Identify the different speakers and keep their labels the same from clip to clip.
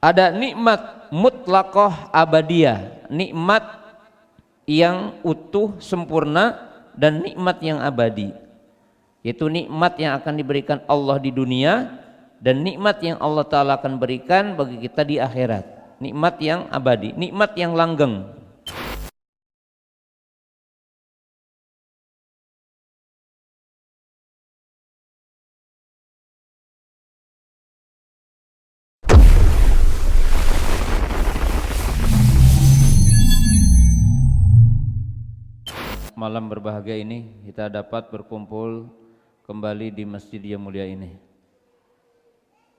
Speaker 1: Ada nikmat mutlaqah abadiyah, nikmat yang utuh sempurna dan nikmat yang abadi, yaitu nikmat yang akan diberikan Allah di dunia dan nikmat yang Allah Ta'ala akan berikan bagi kita di akhirat. Nikmat yang abadi, nikmat yang langgeng. Malam berbahagia ini kita dapat berkumpul kembali di masjid yang mulia ini.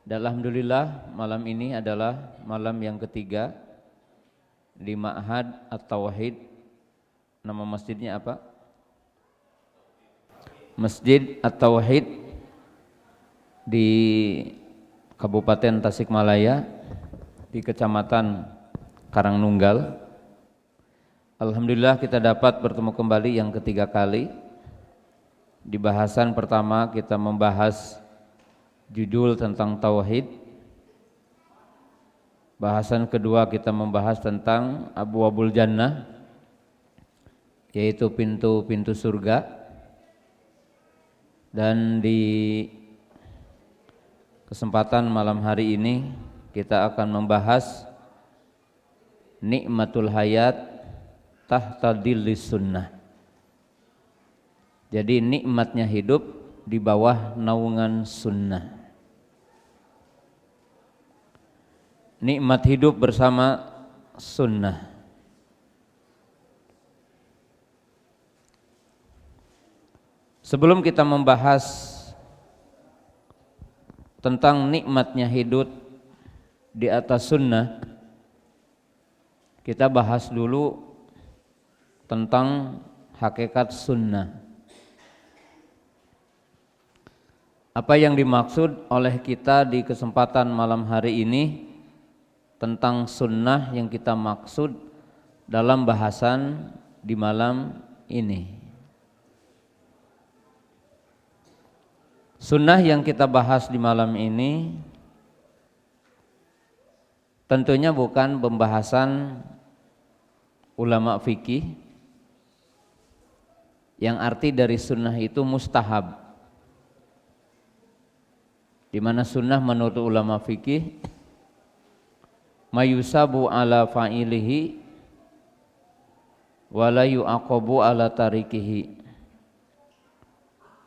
Speaker 1: Dan alhamdulillah malam ini adalah malam yang ketiga di Ma'had At-Tauhid. Nama masjidnya apa? Masjid At-Tauhid di Kabupaten Tasikmalaya, di Kecamatan Karangnunggal. Alhamdulillah kita dapat bertemu kembali yang ketiga kali. Di bahasan pertama kita membahas judul tentang tauhid. Bahasan kedua kita membahas tentang Abwabul Jannah, yaitu pintu-pintu surga. Dan di kesempatan malam hari ini kita akan membahas nikmatul hayat tahta dhillis sunnah. Jadi nikmatnya hidup di bawah naungan sunnah. Nikmat hidup bersama sunnah. Sebelum kita membahas tentang nikmatnya hidup di atas sunnah, kita bahas dulu tentang hakikat sunnah. Apa yang dimaksud oleh kita di kesempatan malam hari ini tentang sunnah yang kita maksud dalam bahasan di malam ini. Sunnah yang kita bahas di malam ini tentunya bukan pembahasan ulama fikih yang arti dari sunnah itu mustahab, di mana sunnah menurut ulama fikih mayusabu ala fa'ilihi wa la yu'aqabu ala tarikihi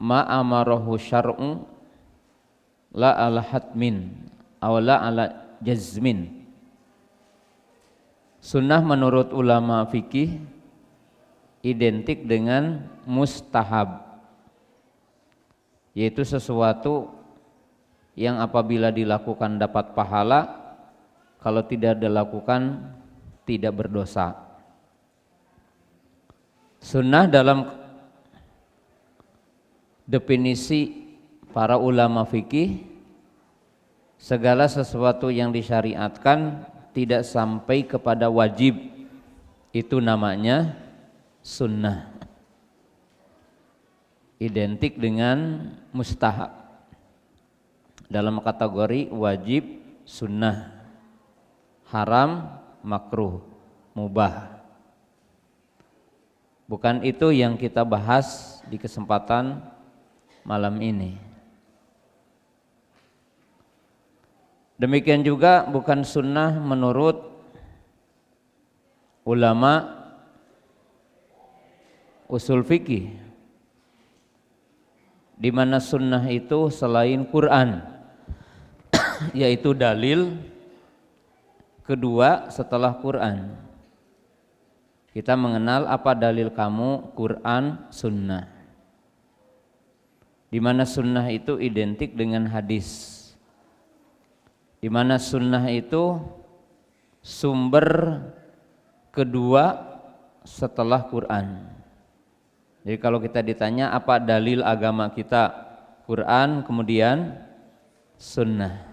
Speaker 1: ma amarahu syar'u la ala hatmin aw la ala jazmin. Sunnah menurut ulama fikih identik dengan mustahab, yaitu sesuatu yang apabila dilakukan dapat pahala, kalau tidak dilakukan tidak berdosa. Sunnah dalam definisi para ulama fikih, segala sesuatu yang disyariatkan tidak sampai kepada wajib, itu namanya sunnah. Identik dengan mustahab dalam kategori wajib, sunnah, haram, makruh, mubah. Bukan itu yang kita bahas di kesempatan malam ini. Demikian juga bukan sunnah menurut ulama usul fikih, di mana sunnah itu selain Quran, yaitu dalil kedua setelah Quran. Kita mengenal apa dalil kamu, Quran, sunnah. Di mana sunnah itu identik dengan hadis. Di mana sunnah itu sumber kedua setelah Quran. Jadi kalau kita ditanya apa dalil agama kita, Quran kemudian sunnah.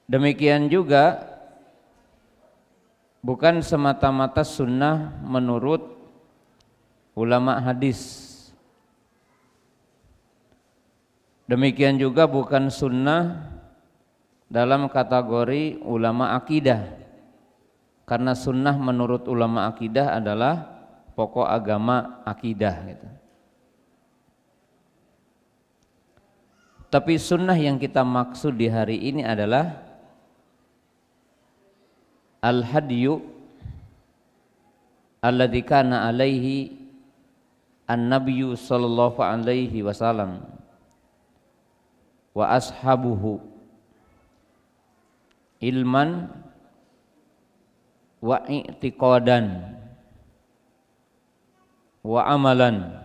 Speaker 1: Demikian juga bukan semata-mata sunnah menurut ulama hadis. Demikian juga bukan sunnah dalam kategori ulama akidah, karena sunnah menurut ulama akidah adalah pokok agama akidah gitu. Tapi sunnah yang kita maksud di hari ini adalah al-hadyu alladzi kana alaihi an-nabiyyu sallallahu alaihi wasallam wa ashabuhu ilman wa i'tiqadan wa amalan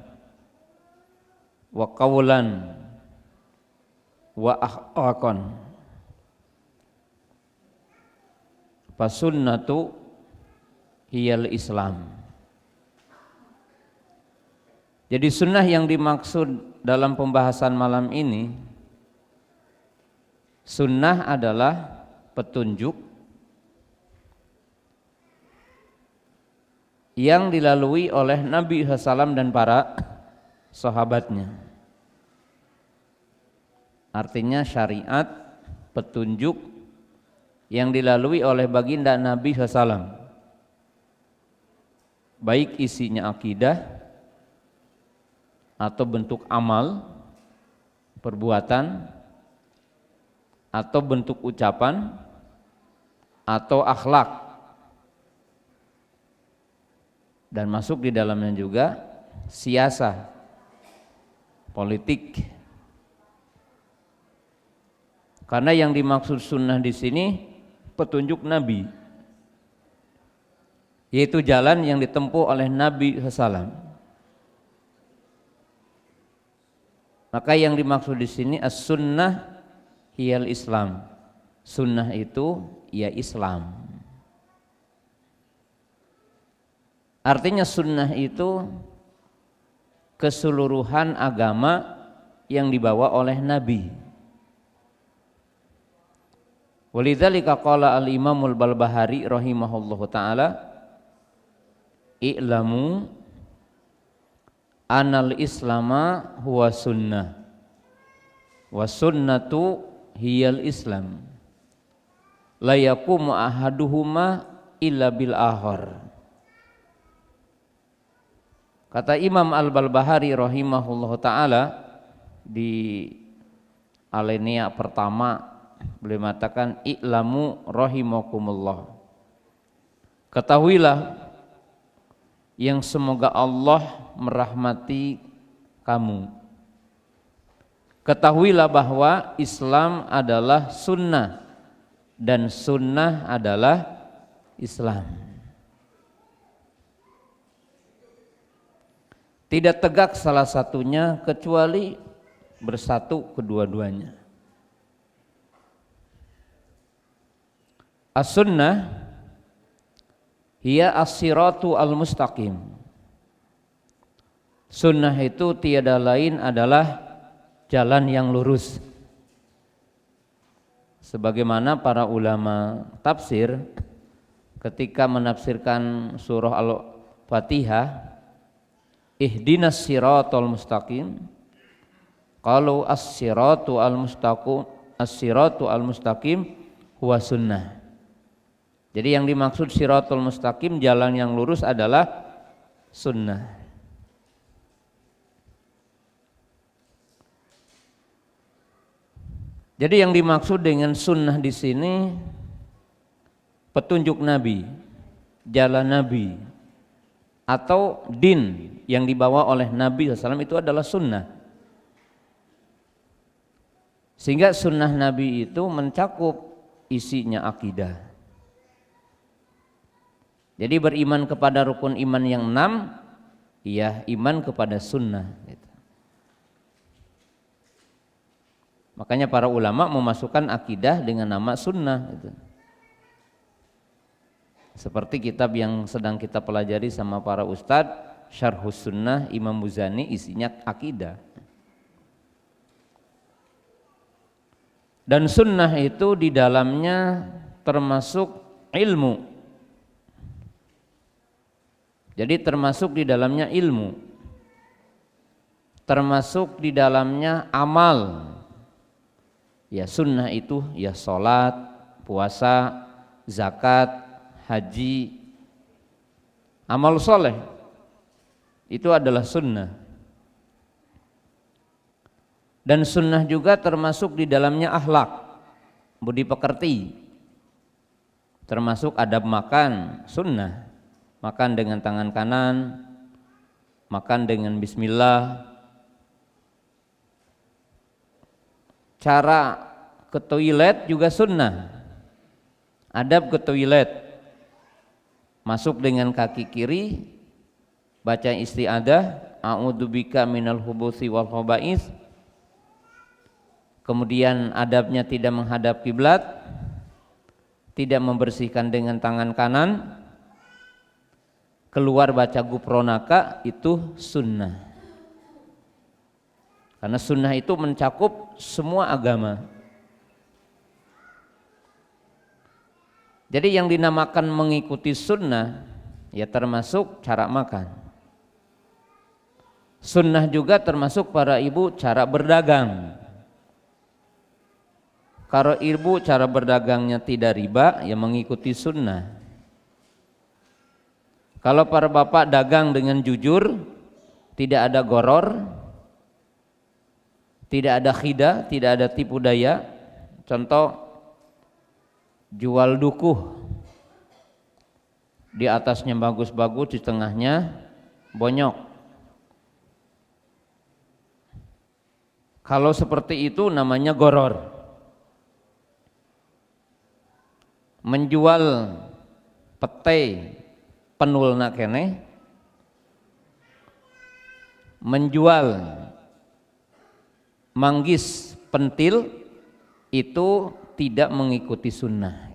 Speaker 1: wa qawlan wa akhlaqan. Fasunnatu hiyal Islam. Jadi sunnah yang dimaksud dalam pembahasan malam ini, sunnah adalah petunjuk yang dilalui oleh Nabi SAW dan para sahabatnya. Artinya syariat, petunjuk yang dilalui oleh baginda Nabi SAW, baik isinya akidah atau bentuk amal, perbuatan, atau bentuk ucapan, atau akhlak, dan masuk di dalamnya juga siasa, politik. Karena yang dimaksud sunnah di sini petunjuk Nabi, yaitu jalan yang ditempuh oleh Nabi SAW. Maka yang dimaksud di sini as-sunnah hiyal Islam. Sunnah itu ya Islam. Artinya sunnah itu keseluruhan agama yang dibawa oleh Nabi. Walidzalika qala al-Imamul Barbahari rahimahullahu taala, i'lamu anal islama huwa sunnah wa sunnatu hiyal Islam la yaqumu ahaduhuma illa bil akhar. Kata Imam Al-Barbahari rahimahullahu taala di alinea pertama, beliau mengatakan i'lamu rahimakumullah, ketahuilah yang semoga Allah merahmati kamu. Ketahuilah bahwa Islam adalah sunnah dan sunnah adalah Islam. Tidak tegak salah satunya kecuali bersatu kedua-duanya. As-sunnah hiya as-siratu al-mustaqim. Sunnah itu tiada lain adalah jalan yang lurus. Sebagaimana para ulama tafsir ketika menafsirkan surah Al-Fatihah, ihdinas siratal mustaqim, qalu as-siratu al-mustaqim huwa sunnah. Jadi yang dimaksud siratul mustaqim, jalan yang lurus, adalah sunnah. Jadi yang dimaksud dengan sunnah di sini petunjuk Nabi, jalan Nabi, atau din yang dibawa oleh Nabi SAW itu adalah sunnah. Sehingga sunnah Nabi itu mencakup isinya akidah. Jadi beriman kepada rukun iman yang 6, ya iman kepada sunnah gitu. Makanya para ulama memasukkan akidah dengan nama sunnah gitu. Seperti kitab yang sedang kita pelajari sama para ustadz, Syarhus Sunnah Imam Muzani, isinya akidah. Dan sunnah itu di dalamnya termasuk ilmu. Jadi termasuk di dalamnya ilmu. termasuk di dalamnya amal. Ya sunnah itu ya sholat, puasa, zakat, haji, amal soleh itu adalah sunnah. Dan sunnah juga termasuk di dalamnya akhlak, budi pekerti, termasuk adab makan, sunnah. Makan dengan tangan kanan, makan dengan bismillah. Cara ke toilet juga sunnah. Adab ke toilet, masuk dengan kaki kiri, baca isti'adzah, a'udzubika minal hubuthi wal khaba'its. Kemudian adabnya tidak menghadap kiblat, tidak membersihkan dengan tangan kanan, keluar baca gufronaka, itu sunnah. Karena sunnah itu mencakup semua agama. Jadi yang dinamakan mengikuti sunnah ya termasuk cara makan. Sunnah juga termasuk para ibu cara berdagang. Kalau ibu cara berdagangnya tidak riba, ya mengikuti sunnah. Kalau para bapak dagang dengan jujur, tidak ada goror, tidak ada khidah, tidak ada tipu daya. Contoh, jual dukuh, di atasnya bagus-bagus, di tengahnya bonyok. Kalau seperti itu namanya goror. Menjual pete penulna kene, menjual manggis pentil, itu tidak mengikuti sunnah.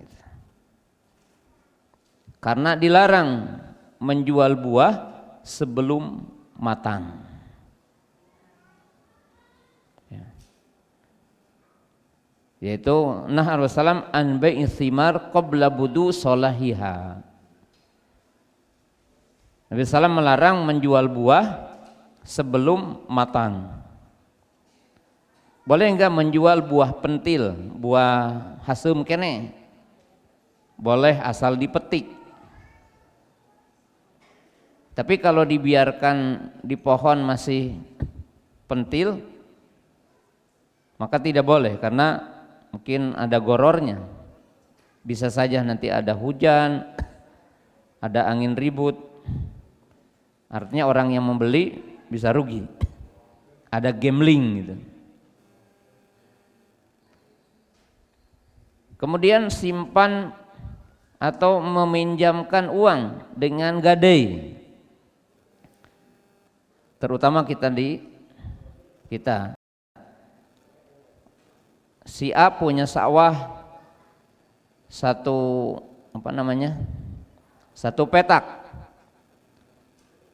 Speaker 1: Karena dilarang menjual buah sebelum matang. Yaitu nah Rasulullah an bai'i thimar qabla budu solahiha. Nabi SAW melarang menjual buah sebelum matang. Boleh enggak menjual buah pentil, buah hasum kene? Boleh asal dipetik. Tapi kalau dibiarkan di pohon masih pentil, maka tidak boleh, karena mungkin ada gorornya. Bisa saja nanti ada hujan, ada angin ribut. Artinya orang yang membeli bisa rugi. Ada gambling gitu. Kemudian simpan atau meminjamkan uang dengan gadai. Terutama kita si A punya sawah satu petak,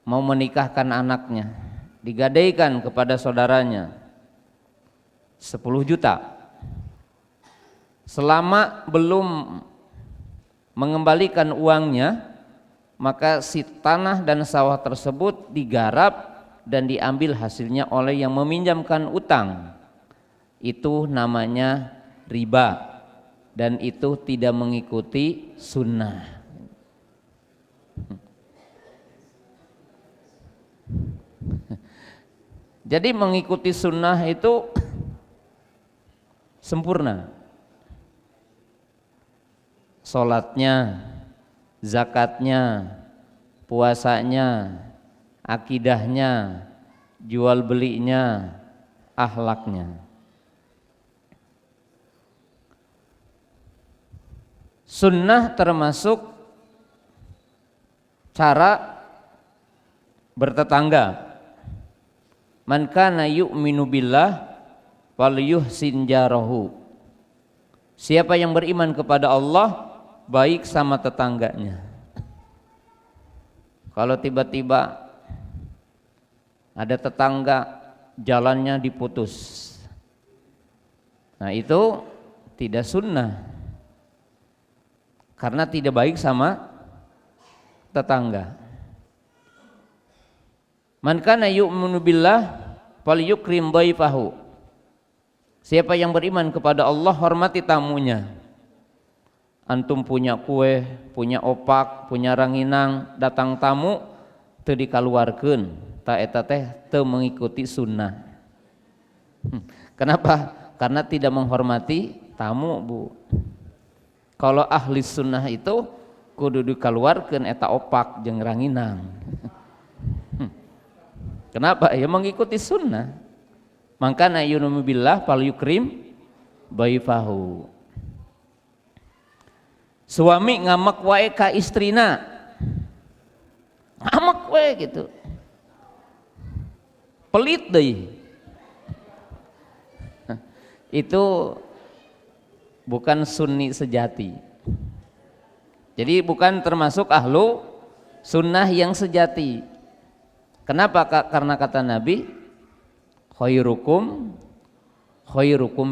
Speaker 1: mau menikahkan anaknya, digadaikan kepada saudaranya 10 juta. Selama belum mengembalikan uangnya, maka si tanah dan sawah tersebut digarap dan diambil hasilnya oleh yang meminjamkan utang. Itu namanya riba, dan itu tidak mengikuti sunnah. Jadi mengikuti sunnah itu sempurna. Sholatnya, zakatnya, puasanya, akidahnya, jual belinya, akhlaknya. Sunnah termasuk cara bertetangga. Man kana yu'minu billah wal yuhsin jarahu. Siapa yang beriman kepada Allah, baik sama tetangganya. Kalau tiba-tiba ada tetangga jalannya diputus, nah itu tidak sunnah, karena tidak baik sama tetangga. Man kana yu'minu billah falyukrim dhaifahu. Siapa yang beriman kepada Allah, hormati tamunya. Antum punya kue, punya opak, punya ranginang, datang tamu teu dikaluarkeun, ta eta teh teu mengikuti sunnah. Kenapa? Karena tidak menghormati tamu, Bu. Kalau ahli sunnah itu kudu dikaluarkeun eta opak jeung ranginang. Kenapa? Ya mengikuti sunnah. Mangkana yu'minu billah falyukrim dhaifahu. Suami ngamak wae ka istrina, ngamak wae gitu, pelit deh. Itu bukan sunni sejati. Jadi bukan termasuk ahlu sunnah yang sejati. Kenapa? Karena kata Nabi, khairukum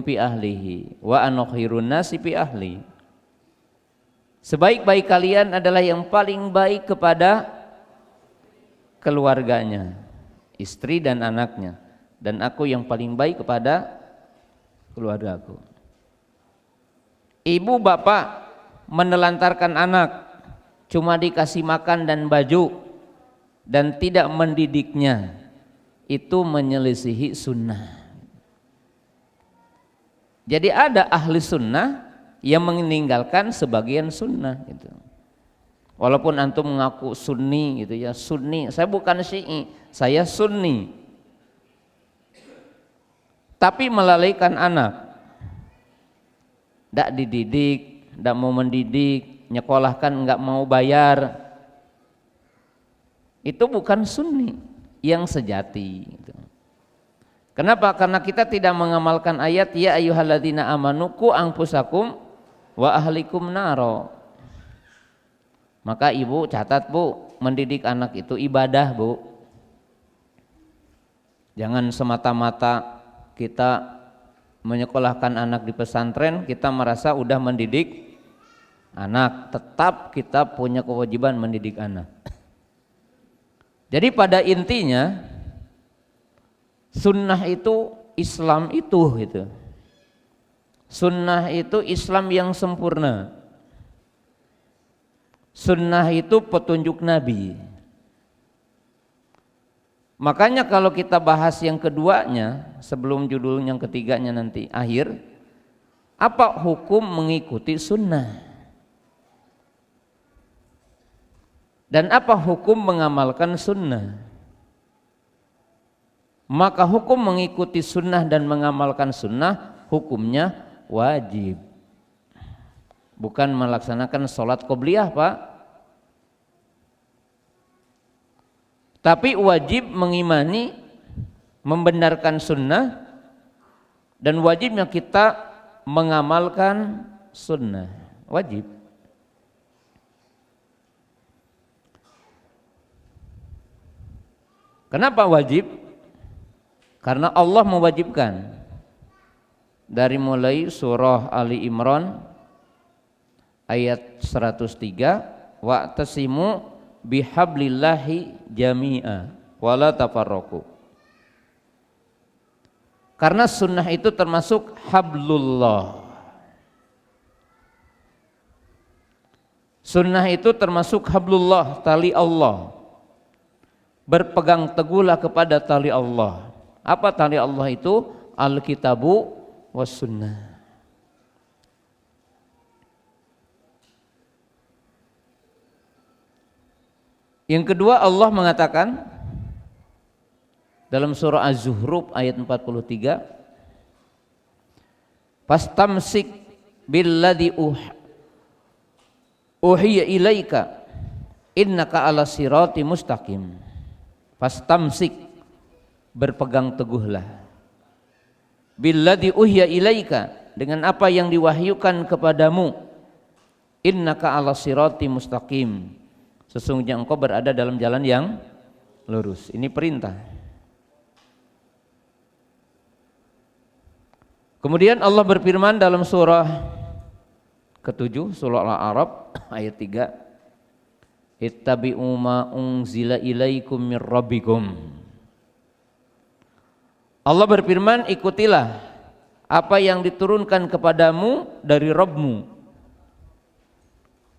Speaker 1: fi ahlihi wa ana khairun nasi fi ahli. Sebaik-baik kalian adalah yang paling baik kepada keluarganya, istri dan anaknya, dan aku yang paling baik kepada keluargaku. Ibu bapak menelantarkan anak, cuma dikasih makan dan baju dan tidak mendidiknya, itu menyelisihi sunnah. Jadi ada ahli sunnah yang meninggalkan sebagian sunnah gitu. Walaupun antum mengaku sunni gitu ya, sunni, saya bukan syi'i, saya sunni. Tapi melalaikan anak, tidak dididik, tidak mau mendidik, nyekolahkan nggak mau bayar, itu bukan sunni yang sejati gitu. Kenapa? Karena kita tidak mengamalkan ayat ya ayyuhalladzina amanu qu anfusakum wa ahlikum naro. Maka ibu catat, Bu, mendidik anak itu ibadah, Bu. Jangan semata-mata kita menyekolahkan anak di pesantren kita merasa udah mendidik anak. Tetap kita punya kewajiban mendidik anak. Jadi pada intinya sunnah itu Islam itu gitu. Sunnah itu Islam yang sempurna. Sunnah itu petunjuk Nabi. Makanya kalau kita bahas yang keduanya sebelum judul yang ketiganya nanti akhir, apa hukum mengikuti sunnah? Dan apa hukum mengamalkan sunnah? Maka hukum mengikuti sunnah dan mengamalkan sunnah hukumnya wajib. Bukan melaksanakan sholat qobliyah, Pak. Tapi wajib mengimani, membenarkan sunnah, dan wajibnya kita mengamalkan sunnah. Wajib. Kenapa wajib? Karena Allah mewajibkan. Dari mulai surah Ali Imran ayat 103, wa'tasimu bihablillahi jami'a wala tafarraqu. Karena sunnah itu termasuk hablullah. Sunnah itu termasuk hablullah, tali Allah. Berpegang teguhlah kepada tali Allah. Apa tali Allah itu? Alkitabu was sunnah. Yang kedua, Allah mengatakan dalam surah Az-Zuhruf ayat 43, fastamsik billadzi uhiya ilaika innaka ala sirati mustaqim. Fastamsik, berpegang teguhlah, billadzi uhiya ilaika, dengan apa yang diwahyukan kepadamu, innaka ala sirati mustaqim, sesungguhnya engkau berada dalam jalan yang lurus. Ini perintah. Kemudian Allah berfirman dalam surah ke-7, surah Al-A'raf ayat 3, ittabi'u ma unzila ilaikum mir rabbikum Allah berfirman, ikutilah apa yang diturunkan kepadamu dari Rabbmu.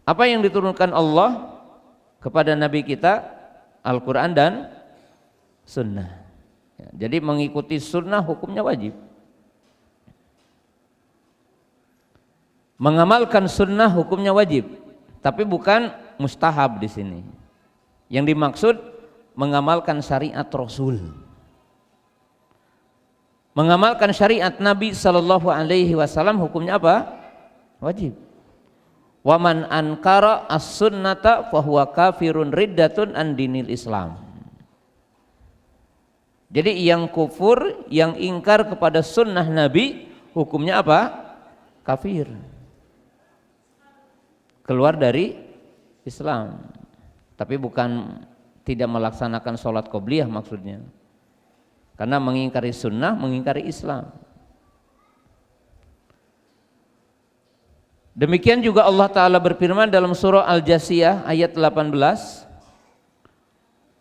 Speaker 1: Apa yang diturunkan Allah kepada Nabi kita? Al-Quran dan Sunnah. Jadi mengikuti Sunnah hukumnya wajib. Mengamalkan Sunnah hukumnya wajib, tapi bukan mustahab di sini. Yang dimaksud mengamalkan syariat Rasul. Mengamalkan syariat Nabi Sallallahu Alaihi Wasallam hukumnya apa? Wajib. Waman ankara as-sunnata fahuwa kafirun riddatun an dinil Islam. Jadi yang kufur, yang ingkar kepada sunnah Nabi, hukumnya apa? Kafir, keluar dari Islam. Tapi bukan tidak melaksanakan sholat qobliyah maksudnya, karena mengingkari sunnah, mengingkari Islam. Demikian juga Allah Ta'ala berfirman dalam surah Al-Jasiyah ayat 18.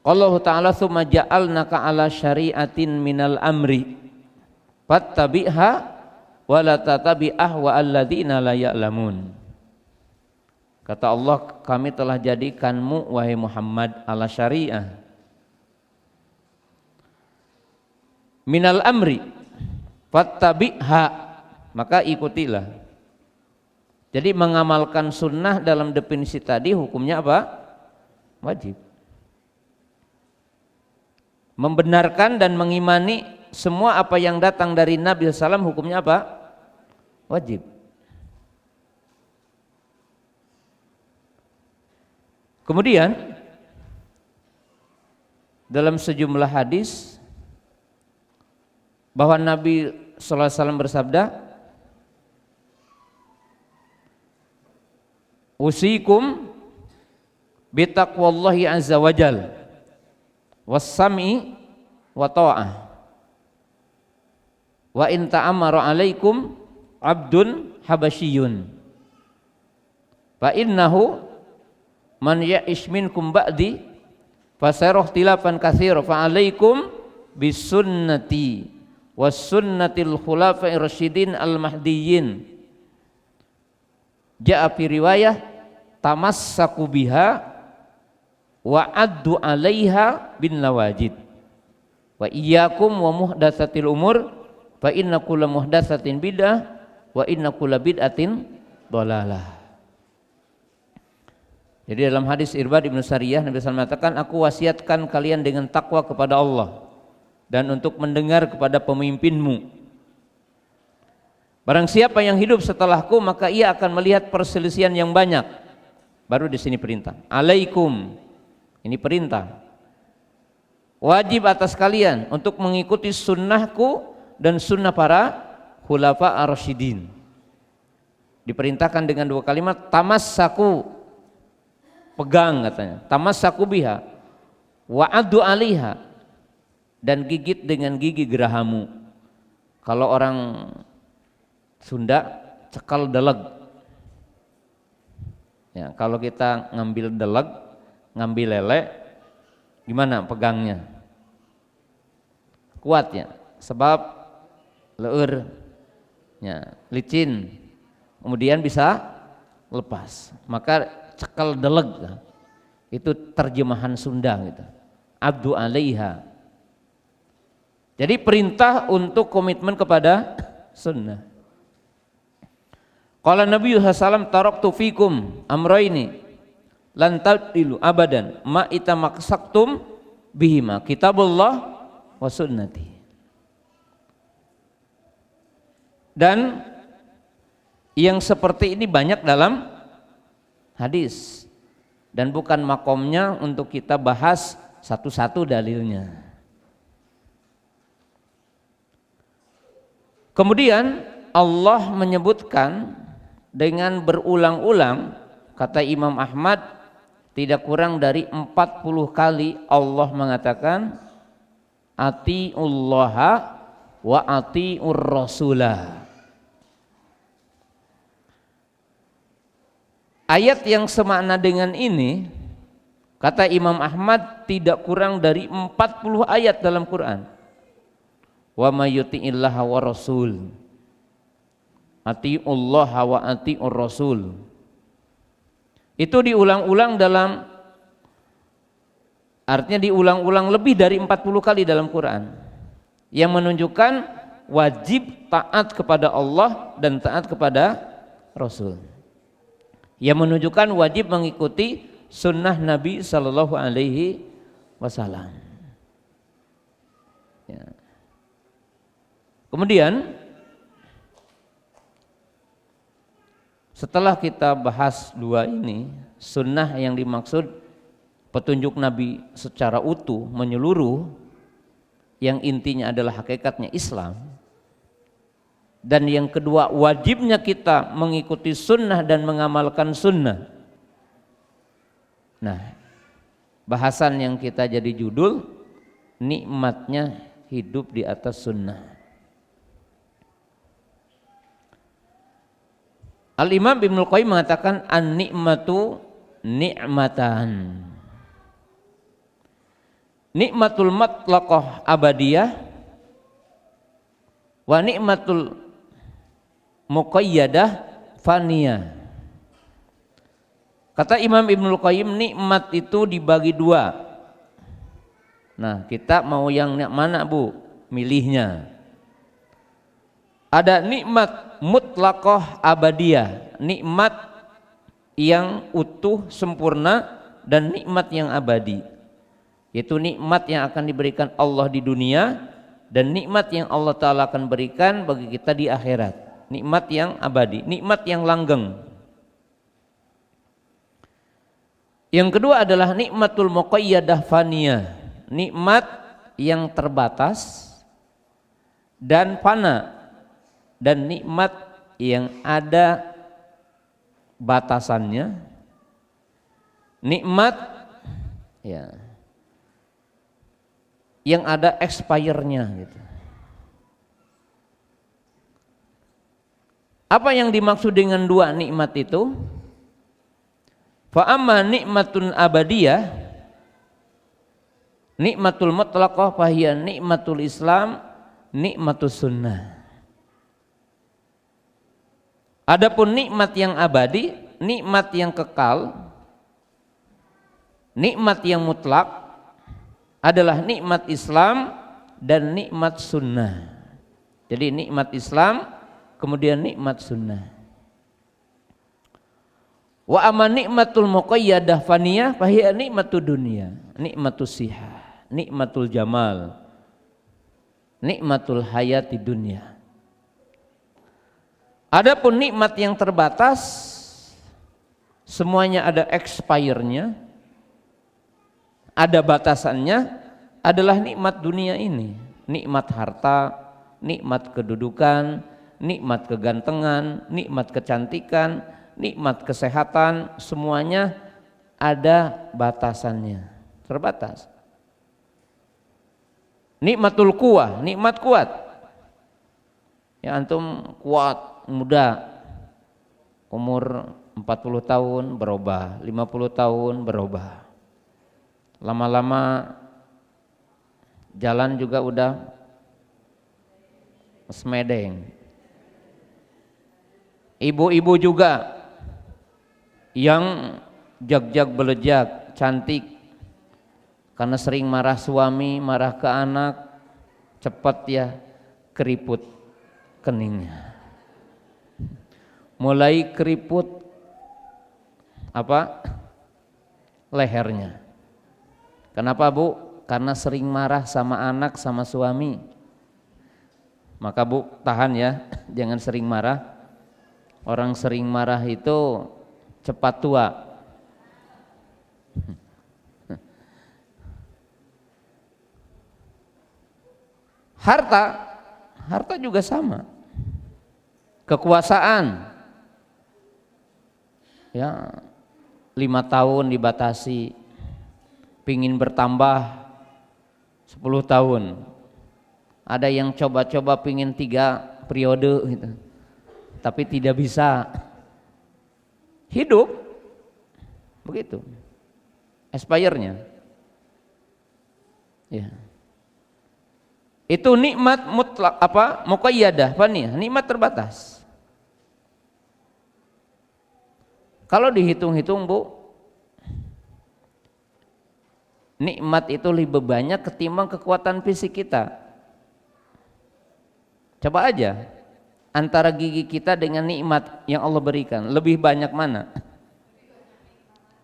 Speaker 1: Allah Ta'ala tsumma ja'alnaka ala syari'atin minal amri fattabi'ha wa la tatabi' ahwa alladzina la ya'lamun. Kata Allah, kami telah jadikanmu wahai Muhammad ala syariah minal amri fattabi'ha, maka ikutilah. Jadi mengamalkan sunnah dalam definisi tadi hukumnya apa? Wajib. Membenarkan dan mengimani semua apa yang datang dari Nabi SAW hukumnya apa? Wajib. Kemudian dalam sejumlah hadis bahwa Nabi SAW bersabda, usikum bitaqwallahi azza wajal was-sam'i wa ta'ah wa in ta'amara alaikum abdun habasyiyun fa innahu man ya'ish minkum ba'di fasayara ikhtilafan katsira fa alaikum bisunnati was sunnatil khulafa'ir rasyidin al mahdiyyin. Ja'a fi riwayah tamassaku biha wa addu 'alaiha bin nawajid wa iyyakum wa muhdatsatil umur fa inna kulla muhdatsatin bid'ah wa inna kulla bid'atin dhalalah. Jadi dalam hadis Irbad Ibnu Sariyah Nabi SAW mengatakan, aku wasiatkan kalian dengan takwa kepada Allah dan untuk mendengar kepada pemimpinmu. Barang siapa yang hidup setelahku maka ia akan melihat perselisihan yang banyak. Baru di sini perintah. Alaikum. Ini perintah. Wajib atas kalian untuk mengikuti sunnahku dan sunnah para khulafa ar-rasyidin. Diperintahkan dengan dua kalimat, tamassaku, pegang katanya. Tamassaku biha wa addu 'alaiha, dan gigit dengan gigi gerahamu. Kalau orang Sunda cekal deleg. Ya, kalau kita ngambil deleg, ngambil lele, gimana pegangnya? Kuat ya, sebab leur, ya, licin, kemudian bisa lepas. Maka cekal deleg itu terjemahan Sunda gitu. Abdu 'alaiha. Jadi perintah untuk komitmen kepada sunnah. Qala Nabi SAW, taraktu fikum amrayni lan tadilu abadan ma itamaksaktum bihima kitabullah wa sunnati. Dan yang seperti ini banyak dalam hadis dan bukan makomnya untuk kita bahas satu-satu dalilnya. Kemudian Allah menyebutkan dengan berulang-ulang, kata Imam Ahmad, tidak kurang dari 40 kali Allah mengatakan atiullaha wa atiur rasulah. Ayat yang semakna dengan ini, kata Imam Ahmad, tidak kurang dari 40 ayat dalam Quran. wa may yuti'illaha wa rasul. Atiullaha wa atiur rasul. Itu diulang-ulang dalam, artinya diulang-ulang lebih dari 40 kali dalam Quran, yang menunjukkan wajib taat kepada Allah dan taat kepada Rasul, yang menunjukkan wajib mengikuti sunnah Nabi Sallallahu Alaihi Wasallam. Ya. Kemudian setelah kita bahas dua ini, sunnah yang dimaksud petunjuk Nabi secara utuh, menyeluruh, yang intinya adalah hakikatnya Islam. Dan yang kedua, wajibnya kita mengikuti sunnah dan mengamalkan sunnah. Nah, bahasan yang kita jadi judul, nikmatnya hidup di atas sunnah. Al-Imam Ibnul Qayyim mengatakan an-nikmatu ni'matan. Nikmatul mutlaqah abadiyah wa nikmatul muqayyadah faniyah. Kata Imam Ibnul Qayyim, nikmat itu dibagi dua. Nah, kita mau yang mana, Bu? Milihnya. Ada nikmat mutlaqah abadiyah, nikmat yang utuh, sempurna, dan nikmat yang abadi. Yaitu nikmat yang akan diberikan Allah di dunia dan nikmat yang Allah Ta'ala akan berikan bagi kita di akhirat. Nikmat yang abadi, nikmat yang langgeng. Yang kedua adalah nikmatul muqayyadah faniyah, nikmat yang terbatas dan fana, dan nikmat yang ada batasannya, nikmat ya yang ada expire-nya gitu. Apa yang dimaksud dengan dua nikmat itu? Fa amma nikmatun abadiyah, nikmatul mutlaqah fahiya nikmatul Islam, nikmatus sunnah. Adapun nikmat yang abadi, nikmat yang kekal, nikmat yang mutlak adalah nikmat Islam dan nikmat sunnah. Jadi nikmat Islam kemudian nikmat sunnah. Wa amma nikmatul muqayyadah faniyah fahiya nikmatud dunya, nikmatus sihah, nikmatul jamal, nikmatul hayati dunya. Adapun nikmat yang terbatas, semuanya ada expire-nya, ada batasannya, adalah nikmat dunia ini. Nikmat harta, nikmat kedudukan, nikmat kegantengan, nikmat kecantikan, nikmat kesehatan, semuanya ada batasannya, terbatas. Nikmatul quwah, nikmat kuat. Ya antum kuat, muda, umur 40 tahun berubah, 50 tahun berubah. Lama-lama jalan juga udah semedeng. Ibu-ibu juga yang jag-jag belejak, cantik, karena sering marah suami, marah ke anak, cepat ya keriput keningnya. Mulai keriput apa? Lehernya. Kenapa, Bu? Karena sering marah sama anak, sama suami. Maka Bu, tahan ya, jangan sering marah. Orang sering marah itu cepat tua. Harta juga sama. Kekuasaan, ya 5 tahun dibatasi, pingin bertambah 10 tahun. Ada yang coba-coba pingin 3 periode gitu, tapi tidak bisa. Hidup begitu, expire-nya. Ya. Itu nikmat mutlak muqayyadah, nikmat terbatas. Kalau dihitung-hitung Bu, nikmat itu lebih banyak ketimbang kekuatan fisik kita. Coba aja antara gigi kita dengan nikmat yang Allah berikan, lebih banyak mana?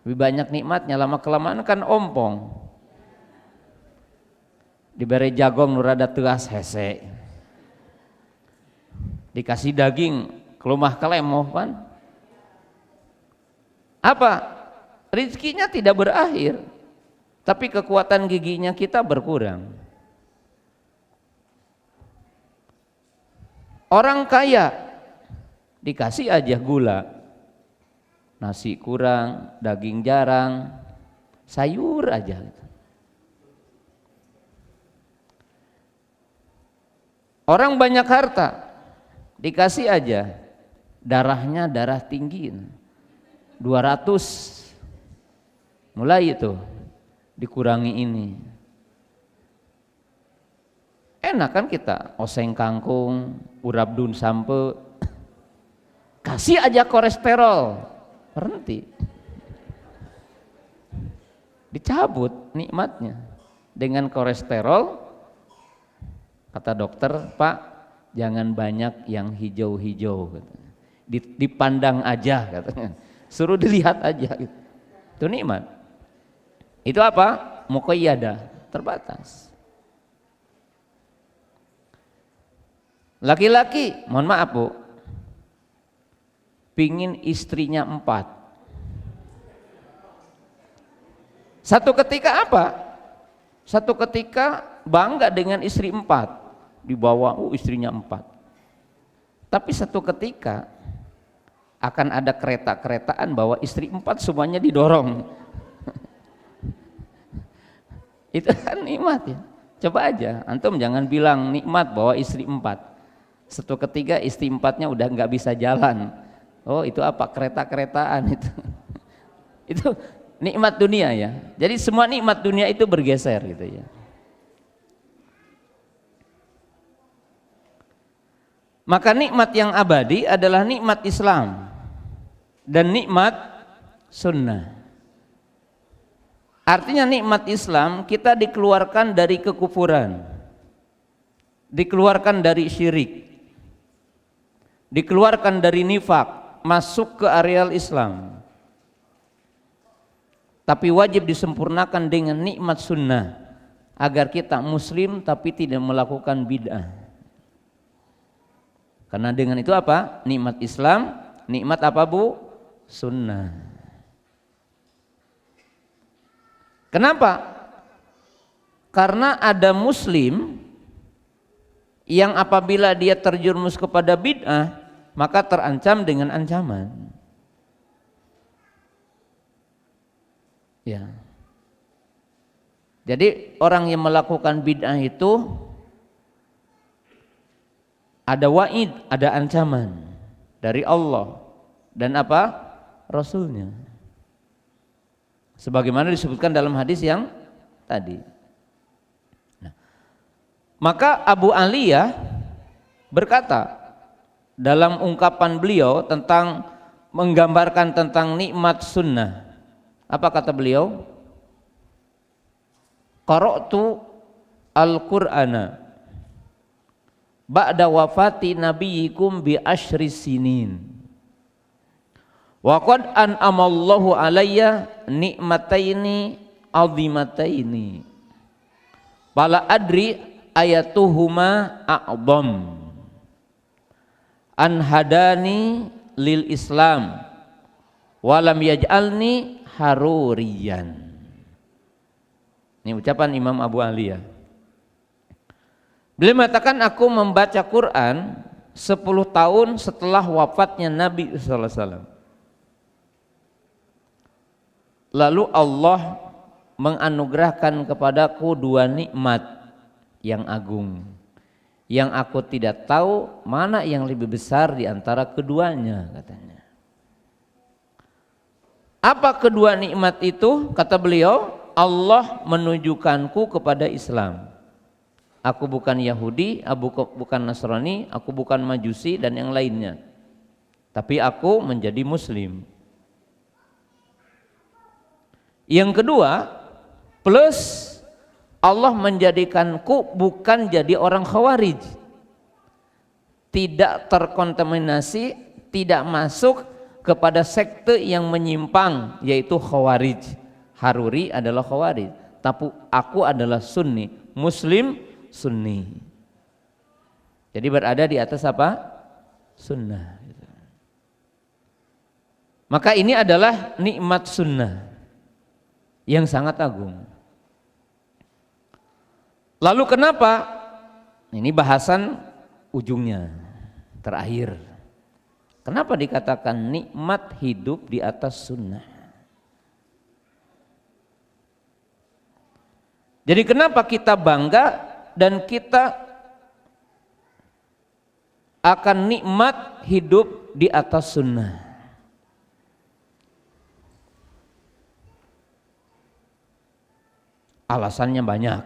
Speaker 1: Lebih banyak nikmatnya, lama kelamaan kan ompong. Diberi jagong nurada teas hese, dikasih daging kelumah kelemoh kan. Apa? Rizkinya tidak berakhir, tapi kekuatan giginya kita berkurang. Orang kaya dikasih aja gula, nasi kurang, daging jarang, sayur aja. Orang banyak harta dikasih aja darahnya darah tinggi 200, mulai itu dikurangi ini. Enak kan kita oseng kangkung, urap dun sampe, kasih aja kolesterol, berhenti, dicabut nikmatnya dengan kolesterol. Kata dokter, Pak, jangan banyak yang hijau-hijau, dipandang aja katanya, suruh dilihat aja. Itu nikmat. Itu apa? Muqayyadah, terbatas. Laki-laki, mohon maaf Bu, pingin istrinya 4. Satu ketika apa? Satu ketika bangga dengan istri 4, dibawa istrinya 4. Tapi satu ketika akan ada kereta-keretaan bawa istri 4 semuanya didorong. Itu kan nikmat ya. Coba aja, antum jangan bilang nikmat bawa istri 4. Satu ketika istri 4-nya udah nggak bisa jalan. Oh itu apa? Kereta-keretaan itu. Itu nikmat dunia ya. Jadi semua nikmat dunia itu bergeser gitu ya. Maka nikmat yang abadi adalah nikmat Islam dan nikmat sunnah. Artinya nikmat Islam kita dikeluarkan dari kekufuran, dikeluarkan dari syirik, dikeluarkan dari nifak, masuk ke areal Islam. Tapi wajib disempurnakan dengan nikmat sunnah agar kita muslim tapi tidak melakukan bid'ah. Karena dengan itu apa? Nikmat Islam, nikmat apa Bu? Sunnah. Kenapa? Karena ada muslim yang apabila dia terjerumus kepada bid'ah, maka terancam dengan ancaman. Ya. Jadi orang yang melakukan bid'ah itu ada wa'id, ada ancaman dari Allah dan apa? Rasulnya. Sebagaimana disebutkan dalam hadis yang tadi. Nah, maka Abu Aliyah berkata dalam ungkapan beliau tentang menggambarkan tentang nikmat sunnah. Apa kata beliau? Qara'tu al-Qur'ana ba'da wafati nabiyikum bi asyri sinin wa qad an'amallahu alayya nikmataini azimataini fala adri ayatuhuma a'dham an hadani lil Islam walam yaj'alni haruriyan. Ini ucapan Imam Abu Aliyah. Beliau mengatakan aku membaca Quran 10 tahun setelah wafatnya Nabi sallallahu alaihi wasallam. Lalu Allah menganugerahkan kepadaku 2 nikmat yang agung, yang aku tidak tahu mana yang lebih besar di antara keduanya, katanya. Apa kedua nikmat itu? Kata beliau, Allah menunjukkanku kepada Islam. Aku bukan Yahudi, bukan Nasrani, aku bukan Majusi dan yang lainnya. Tapi aku menjadi Muslim. Yang kedua, plus Allah menjadikanku bukan jadi orang Khawarij. Tidak terkontaminasi, tidak masuk kepada sekte yang menyimpang, yaitu Khawarij. Haruri adalah Khawarij, tapi aku adalah Sunni, Muslim Sunni. Jadi berada di atas apa? Sunnah. Maka ini adalah nikmat sunnah yang sangat agung. Lalu kenapa? Ini bahasan ujungnya, terakhir. Kenapa dikatakan nikmat hidup di atas sunnah? Jadi kenapa kita bangga dan kita akan nikmat hidup di atas sunnah? Alasannya banyak,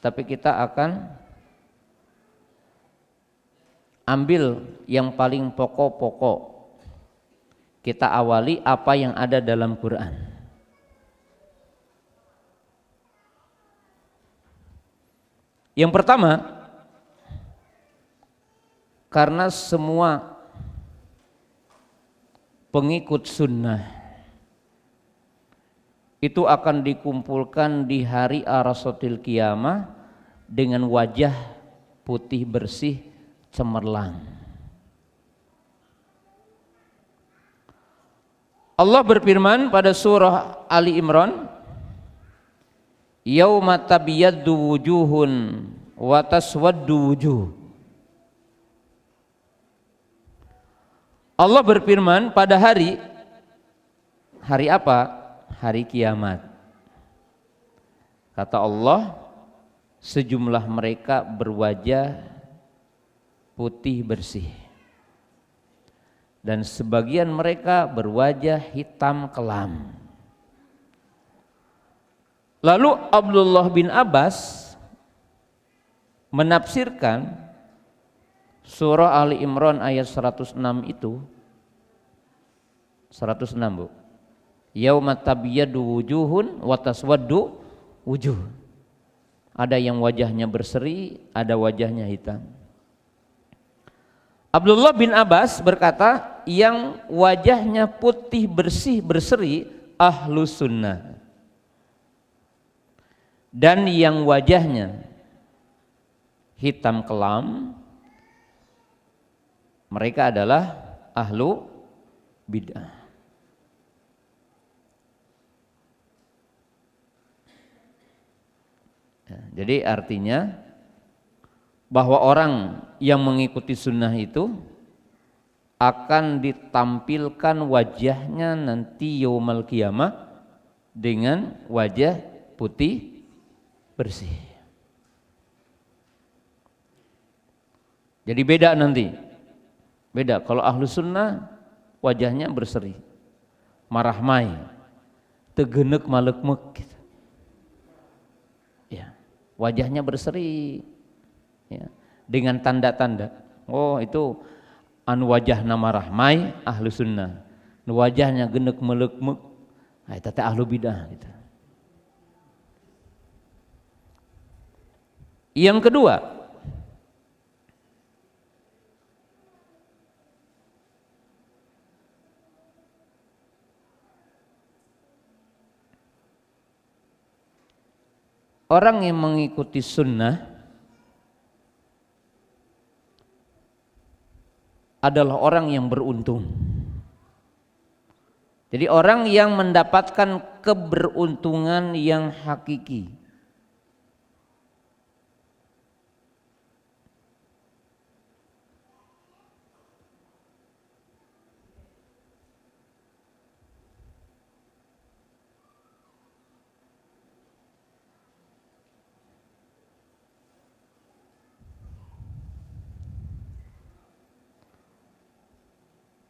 Speaker 1: tapi kita akan ambil yang paling pokok-pokok. Kita awali apa yang ada dalam Quran. Yang pertama, karena semua pengikut sunnah itu akan dikumpulkan di hari Arasatil Qiyamah dengan wajah putih bersih cemerlang. Allah berfirman pada surah Ali Imran, yauma tabyaddu wujuhun wa taswaddu wujuh. Allah berfirman pada hari apa? Hari kiamat. Kata Allah, sejumlah mereka berwajah putih bersih dan sebagian mereka berwajah hitam kelam. Lalu Abdullah bin Abbas menafsirkan surah Ali Imran ayat 106 itu, 106 Bu. Yauma tabyaddu wujuhun wa taswaddu wujuh. Ada yang wajahnya berseri, ada wajahnya hitam. Abdullah bin Abbas berkata, yang wajahnya putih bersih berseri ahlus sunnah, dan yang wajahnya hitam kelam mereka adalah ahlu bid'ah. Jadi artinya bahwa orang yang mengikuti sunnah itu akan ditampilkan wajahnya nanti yaumul qiyamah dengan wajah putih bersih. Jadi beda nanti. Beda kalau ahlu sunnah wajahnya berseri, marahmai, tegenek malekmek gitu. Ya, wajahnya berseri ya, dengan tanda-tanda. Oh itu anu wajahna marahmai ahlu sunnah, nu wajahnya genek malekmek, nah itu teh ahlu bidah gitu. Yang kedua, orang yang mengikuti sunnah adalah orang yang beruntung. Jadi orang yang mendapatkan keberuntungan yang hakiki.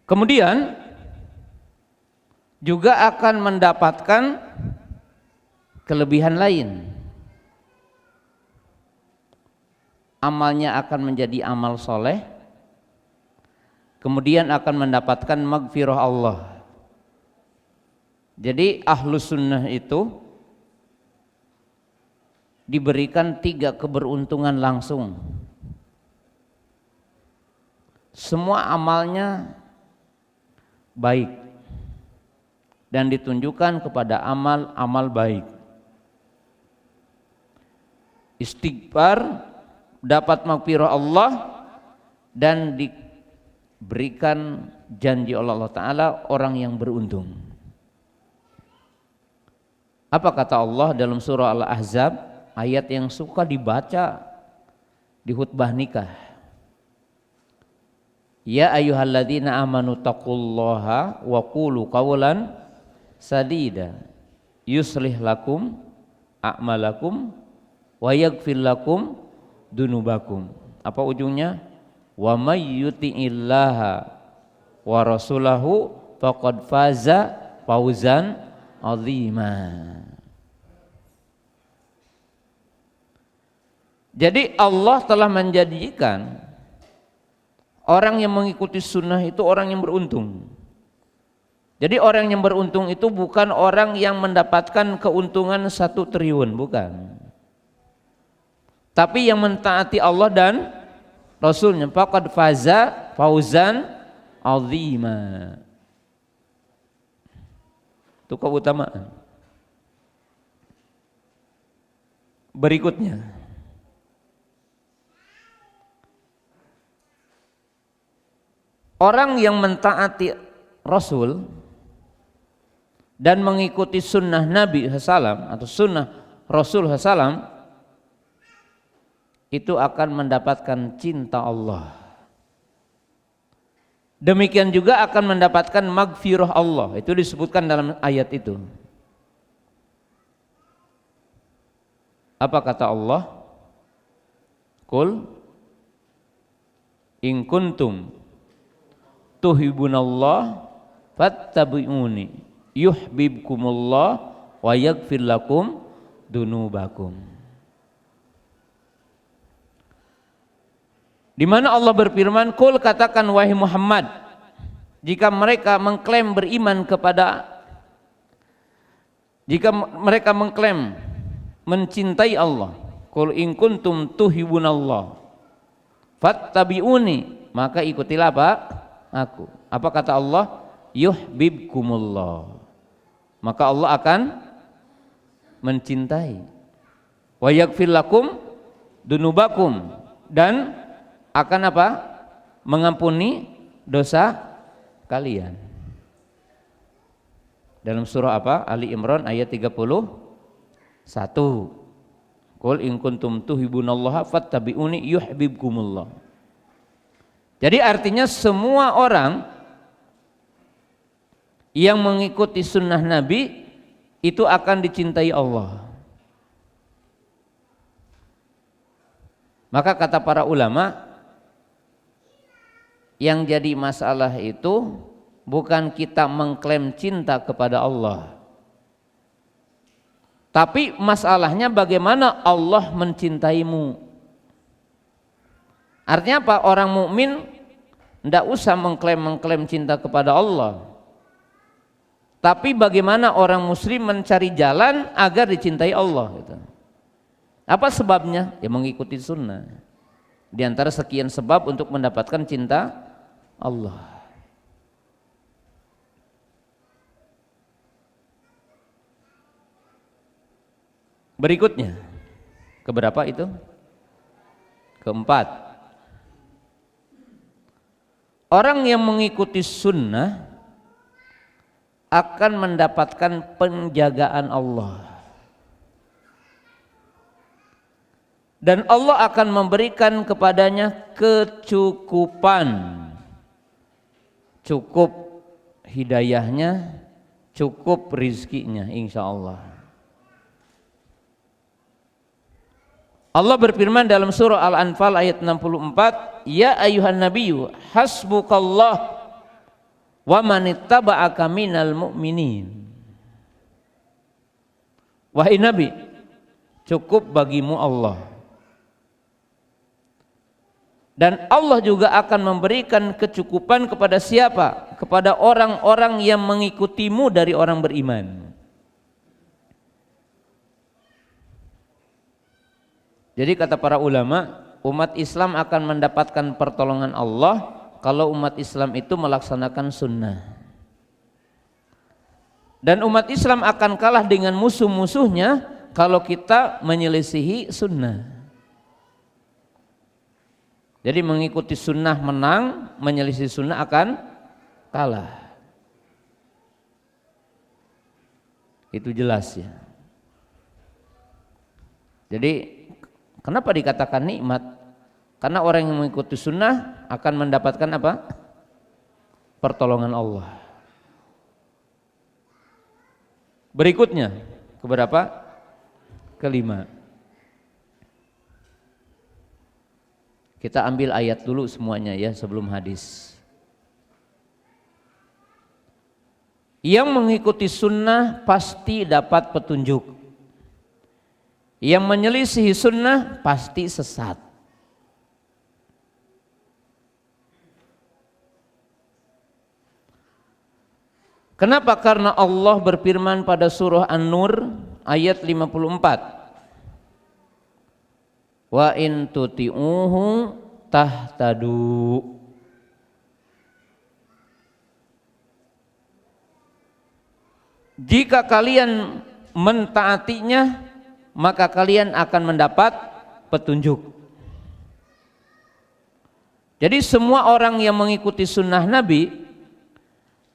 Speaker 1: Kemudian juga akan mendapatkan kelebihan lain. amalnya akan menjadi amal soleh, kemudian akan mendapatkan maghfirah Allah. Jadi ahlus sunnah itu diberikan 3 keberuntungan langsung. Semua amalnya baik dan ditunjukkan kepada amal-amal baik. Istighfar dapat maghfirah Allah dan diberikan janji oleh Allah Ta'ala orang yang beruntung. Apa kata Allah dalam surah Al-Ahzab, ayat yang suka dibaca di khutbah nikah? Ya ayyuhalladzina amanu taqullaha wa qulu qawlan sadida yuslih lakum a'malakum wa yaghfir lakum dunubakum. Apa ujungnya? Wa may yuti'illaha wa rasulahu faqad faza fawzan 'azima. Jadi Allah telah menjadikan orang yang mengikuti sunnah itu orang yang beruntung. Jadi orang yang beruntung itu bukan orang yang mendapatkan keuntungan 1 triliun, bukan. Tapi yang mentaati Allah dan Rasulnya, faqad faza fauzan azima. Itu keutamaan. Berikutnya, orang yang mentaati Rasul dan mengikuti sunnah Nabi SAW atau sunnah Rasul SAW itu akan mendapatkan cinta Allah. Demikian juga akan mendapatkan maghfirah Allah. Itu disebutkan dalam ayat itu. Apa kata Allah? Qul in kuntum tuhibbunallah fattabi'uni yuhibbukumullah wa yaghfir lakum dunubakum. Di mana Allah berfirman, "Qul," katakan wahai Muhammad, jika mereka mengklaim beriman jika mereka mengklaim mencintai Allah, "Qul in kuntum tuhibbunallah fattabi'uni," maka ikutilah apa? Aku. Apa kata Allah? Yuhibbukumullah. Maka Allah akan mencintai. Wa yaghfir lakum dunubakum, dan akan apa? Mengampuni dosa kalian. Dalam surah apa? Ali Imran ayat 31. Qul in kuntum tuhibbunallaha fattabi'uni yuhibbukumullah. Jadi artinya semua orang yang mengikuti sunnah Nabi itu akan dicintai Allah. Maka kata para ulama, yang jadi masalah itu bukan kita mengklaim cinta kepada Allah, tapi masalahnya bagaimana Allah mencintaimu. Artinya apa? Orang mukmin tidak usah mengklaim cinta kepada Allah, tapi bagaimana orang muslim mencari jalan agar dicintai Allah gitu. Apa sebabnya? Ya mengikuti sunnah. Di antara sekian sebab untuk mendapatkan cinta Allah. Berikutnya, keberapa itu? Keempat, orang yang mengikuti sunnah akan mendapatkan penjagaan Allah. Dan Allah akan memberikan kepadanya kecukupan. Cukup hidayahnya, cukup rizkinya, insya Allah. Allah berfirman dalam surah Al-Anfal ayat 64, Ya ayuhan nabiyyu hasbukallah wa manittaba'aka minal mu'minin. Wahai Nabi, cukup bagimu Allah Dan Allah juga akan memberikan kecukupan kepada siapa? Kepada orang-orang yang mengikutimu dari orang beriman. Jadi kata para ulama, umat Islam akan mendapatkan pertolongan Allah kalau umat Islam itu melaksanakan sunnah. Dan umat Islam akan kalah dengan musuh-musuhnya kalau kita menyelisihi sunnah. Jadi mengikuti sunnah menang, menyelisih sunnah akan kalah. Itu jelas ya. Jadi kenapa dikatakan nikmat? Karena orang yang mengikuti sunnah akan mendapatkan apa? Pertolongan Allah. Berikutnya, keberapa? Kelima. Kita ambil ayat dulu semuanya ya sebelum hadis. Yang mengikuti sunnah pasti dapat petunjuk. Yang menyelisihi sunnah pasti sesat. Kenapa? Karena Allah berfirman pada surah An-Nur ayat 54. Wa in tuti'uhu tahtadu. Jika kalian mentaatinya, maka kalian akan mendapat petunjuk. Jadi semua orang yang mengikuti sunnah Nabi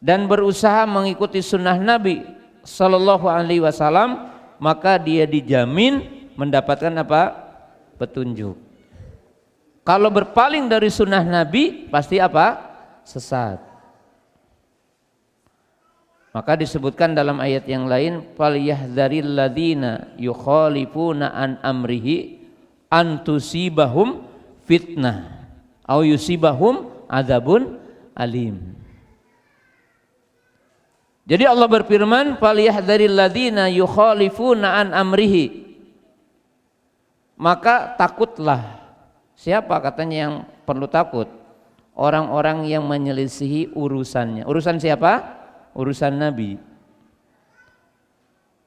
Speaker 1: dan berusaha mengikuti sunnah Nabi Sallallahu Alaihi Wasallam, maka dia dijamin mendapatkan apa? Petunjuk. Kalau berpaling dari sunnah Nabi pasti apa? Sesat. Maka disebutkan dalam ayat yang lain, falyahdharil ladzina yukhalifuna an amrihi an tusibahum fitnah au yusibahum adzabun alim. Jadi Allah berfirman, falyahdharil ladzina yukhalifuna an amrihi. Maka takutlah. Siapa katanya yang perlu takut? Orang-orang yang menyelisihi urusannya. Urusan siapa? Urusan Nabi.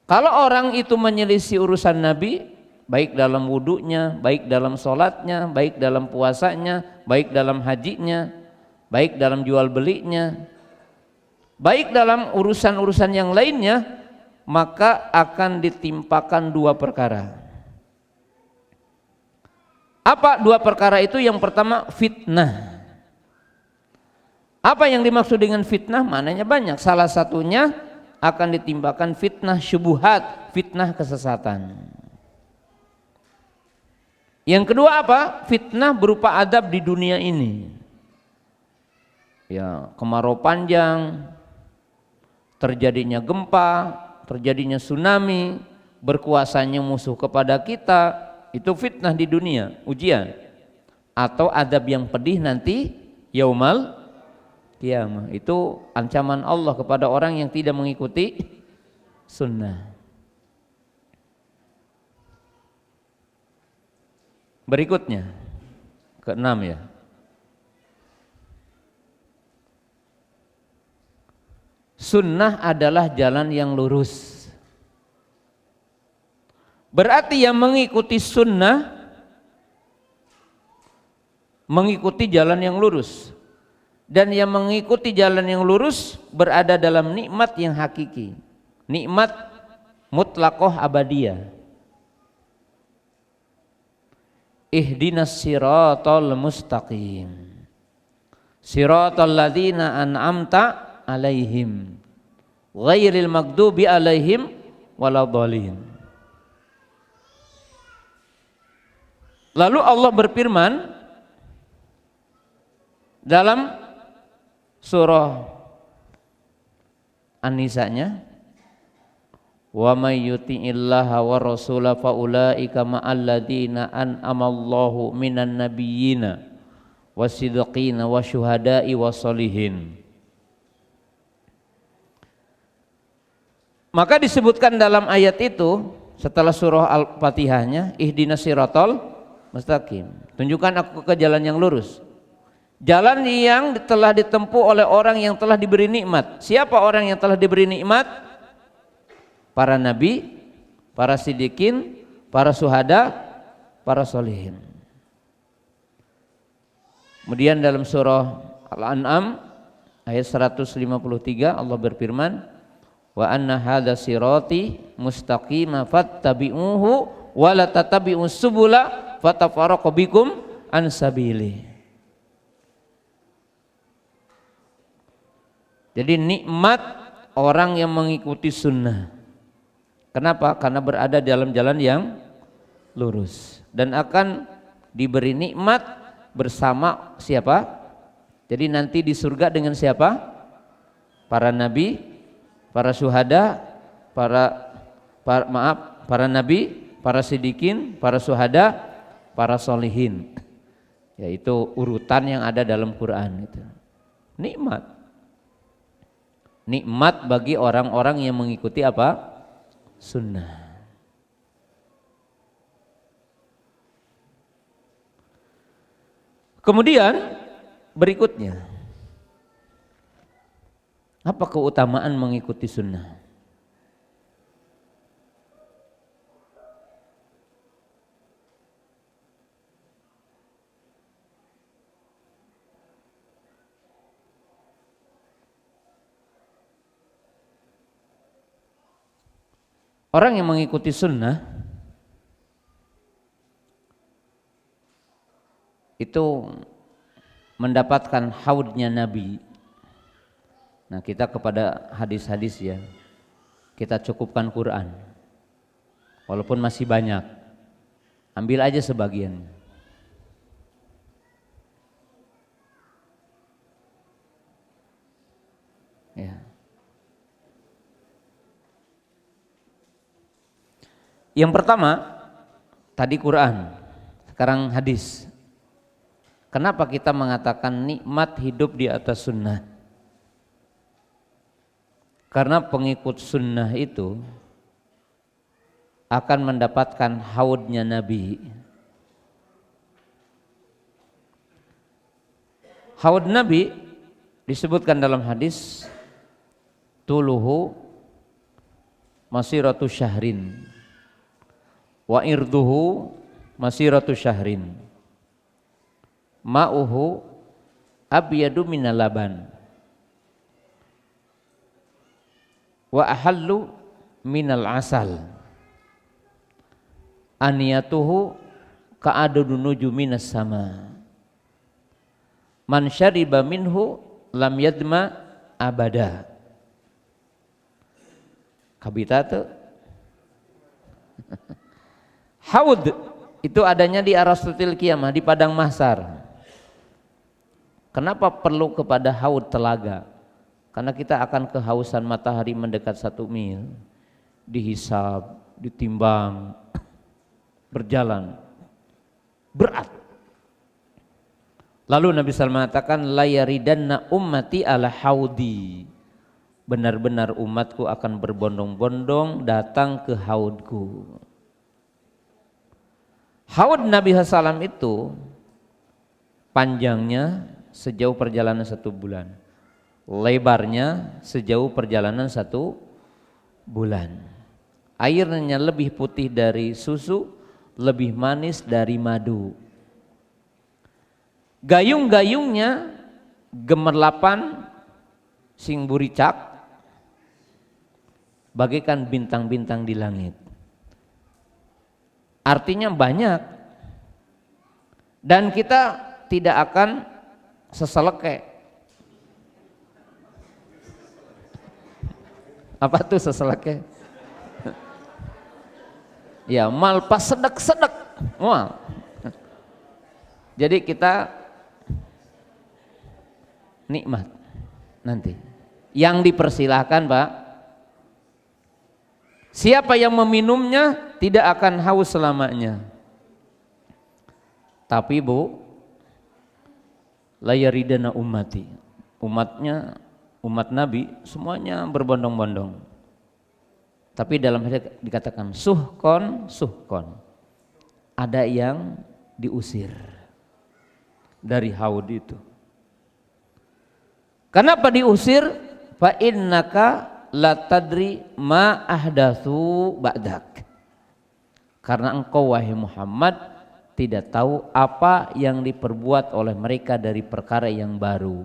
Speaker 1: Kalau orang itu menyelisih urusan Nabi, baik dalam wudunya, baik dalam sholatnya, baik dalam puasanya, baik dalam hajinya, baik dalam jual belinya, baik dalam urusan-urusan yang lainnya, maka akan ditimpakan dua perkara. Apa dua perkara itu? Yang pertama fitnah. Apa yang dimaksud dengan fitnah? Maknanya banyak. Salah satunya akan ditimpakan fitnah syubhat, fitnah kesesatan. Yang kedua apa? Fitnah berupa adab di dunia ini. Ya, kemarau panjang, terjadinya gempa, terjadinya tsunami, berkuasanya musuh kepada kita. Itu fitnah di dunia, ujian. Atau adab yang pedih nanti yaumal qiyamah. Itu ancaman Allah kepada orang yang tidak mengikuti sunnah. Berikutnya, keenam ya. Sunnah adalah jalan yang lurus. Berarti yang mengikuti sunnah mengikuti jalan yang lurus, dan yang mengikuti jalan yang lurus berada dalam nikmat yang hakiki, nikmat mutlaqah abadiyah. Ihdinas siratal mustaqim, siratal ladzina an'amta alaihim ghairil maghdubi alaihim waladhdallin. Lalu Allah berfirman dalam surah An-Nisa-nya, wa may yuti'illaha wa rasulahu fa ulaika ma'al ladzina an'amallahu minan nabiyyina wasiddiqina wasyuhada'i wassalihin. Maka disebutkan dalam ayat itu setelah surah Al-Fatihahnya, ihdinas siratal mustaqim. Tunjukkan aku ke jalan yang lurus. Jalan yang telah ditempuh oleh orang yang telah diberi nikmat. Siapa orang yang telah diberi nikmat? Para nabi, para siddiqin, para syuhada, para sholihin. Kemudian dalam surah Al-An'am ayat 153 Allah berfirman, wa anna hadza sirati mustaqima fattabi'uhu wa la tattabi'us subula fatafarraqu bikum an sabili. Jadi nikmat orang yang mengikuti sunnah. Kenapa? Karena berada dalam jalan yang lurus dan akan diberi nikmat bersama siapa? Jadi nanti di surga dengan siapa? Para nabi, para syuhada, para nabi, para siddiqin, para syuhada, para sholihin. Yaitu urutan yang ada dalam Quran itu. Nikmat. Nikmat bagi orang-orang yang mengikuti apa? Sunnah. Kemudian berikutnya, apa keutamaan mengikuti sunnah? Orang yang mengikuti sunnah itu mendapatkan haudnya Nabi. Nah, kita kepada hadis-hadis ya, kita cukupkan Quran. Walaupun masih banyak, ambil aja sebagian. Ya. Yang pertama tadi Quran, sekarang hadis. Kenapa kita mengatakan nikmat hidup di atas sunnah? Karena pengikut sunnah itu akan mendapatkan haudnya Nabi. Haud Nabi disebutkan dalam hadis, tuluhu masiratu syahrin wa irduhu masiratu syahrin ma'uhu abyadu minal laban wa ahallu minal asal aniyatuhu ka'adadu nujuminas sama man syariba minhu lam yadma abada. Kabita haud itu adanya di Arasatil Qiyamah, di padang mahsyar. Kenapa perlu kepada haud telaga? Karena kita akan kehausan matahari mendekat 1 mil, dihisab, ditimbang, berjalan berat. Lalu Nabi SAW mengatakan, la yaridanna ummati ala haudi. Benar-benar umatku akan berbondong-bondong datang ke haudku. Haud Nabi SAW itu panjangnya sejauh perjalanan 1 bulan, lebarnya sejauh perjalanan 1 bulan. Airnya lebih putih dari susu, lebih manis dari madu. Gayung-gayungnya gemerlapan sing buricak, bagaikan bintang-bintang di langit. Artinya banyak, dan kita tidak akan seseleke. Apa tuh seseleke? Ya, malpas sedek-sedek. Wah. Jadi kita nikmat nanti. Yang dipersilahkan, Pak, siapa yang meminumnya tidak akan haus selamanya. Tapi Bu, la yaridana ummati. Umat Nabi semuanya berbondong-bondong. Tapi dalam hadis dikatakan suhkon, suhkon. Ada yang diusir dari haud itu. Kenapa diusir? Fa innaka la tadri ma ahdatsu ba'dak. Karena engkau wahai Muhammad tidak tahu apa yang diperbuat oleh mereka dari perkara yang baru.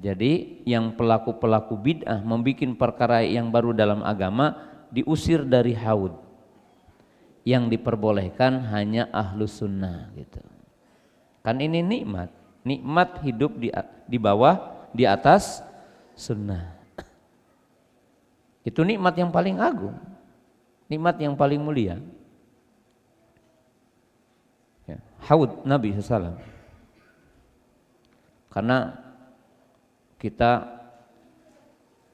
Speaker 1: Jadi yang pelaku-pelaku bid'ah membuat perkara yang baru dalam agama diusir dari haud. Yang diperbolehkan hanya ahlus sunnah gitu. Kan ini nikmat hidup di bawah, di atas sunnah. Itu nikmat yang paling agung, nikmat yang paling mulia. Ya, haud Nabi SAW. Karena kita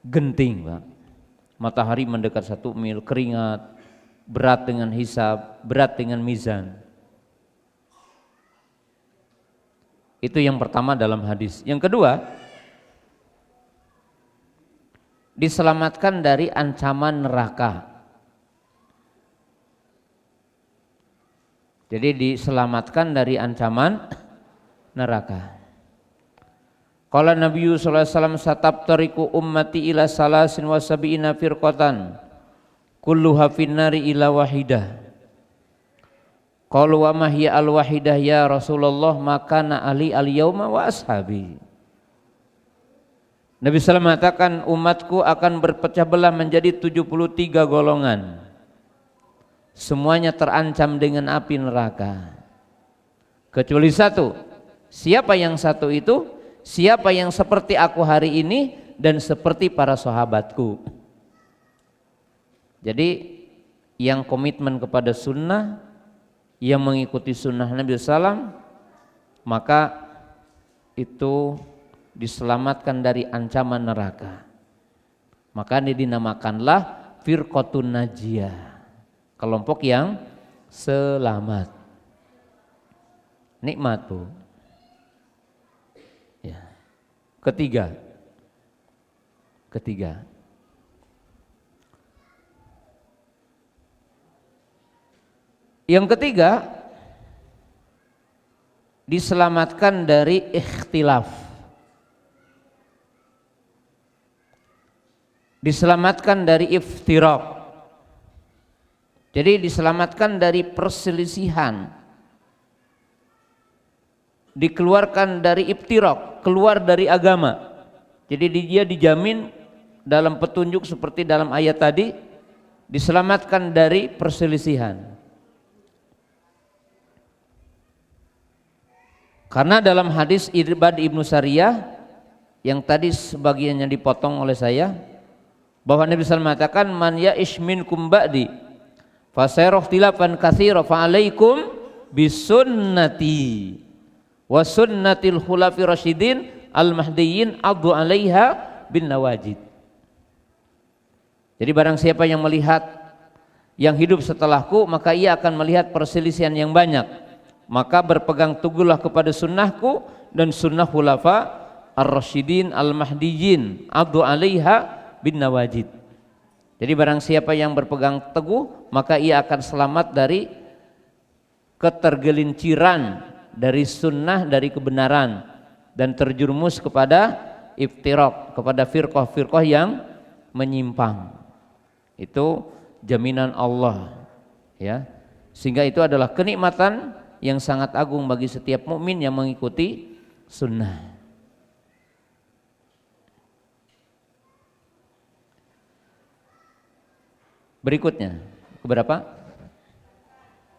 Speaker 1: genting, Pak. Matahari mendekat 1 mil, keringat, berat dengan hisab, berat dengan mizan. Itu yang pertama dalam hadis. Yang kedua, diselamatkan dari ancaman neraka. Jadi diselamatkan dari ancaman neraka. Qala Nabi sallallahu alaihi wasallam satabtariku ummati ila salasin wa sab'ina firqatan kulluha finnari ila wahidah. Qalu wa ma hiya al wahidah ya Rasulullah makana ali al yauma wa ashabi. Nabi SAW mengatakan umatku akan berpecah belah menjadi 73 golongan. Semuanya terancam dengan api neraka. Kecuali satu. Siapa yang satu itu? Siapa yang seperti aku hari ini dan seperti para sahabatku. Jadi yang komitmen kepada sunnah, yang mengikuti sunnah Nabi SAW, maka itu diselamatkan dari ancaman neraka. Maka ini dinamakanlah firqatun najiyah, kelompok yang selamat. Nikmat tuh. Ya. Ketiga. Yang ketiga, diselamatkan dari ikhtilaf. Diselamatkan dari iftiraq. Jadi diselamatkan dari perselisihan. Dikeluarkan dari iftiraq, keluar dari agama. Jadi dia dijamin dalam petunjuk seperti dalam ayat tadi, diselamatkan dari perselisihan. Karena dalam hadis Irbad ibnu Sariyah yang tadi sebagiannya dipotong oleh saya, bahwa Nabi SAW mengatakan man ya'ish minkum ba'di fasayara ikhtilafan katsira fa alaikum bisunnati wa sunnatil khulafir rasyidin al mahdiyyin addu 'alaiha bin nawajid. Jadi barang siapa yang melihat yang hidup setelahku, maka ia akan melihat perselisihan yang banyak. Maka berpegang teguhlah kepada sunnahku dan sunnah khulafa ar-rasyidin al-mahdiyyin addu 'alaiha bin nawajid. Jadi barang siapa yang berpegang teguh, maka ia akan selamat dari ketergelinciran dari sunnah, dari kebenaran, dan terjerumus kepada iftiraq, kepada firqah-firqah yang menyimpang. Itu jaminan Allah, ya. Sehingga itu adalah kenikmatan yang sangat agung bagi setiap mukmin yang mengikuti sunnah. Berikutnya, keberapa?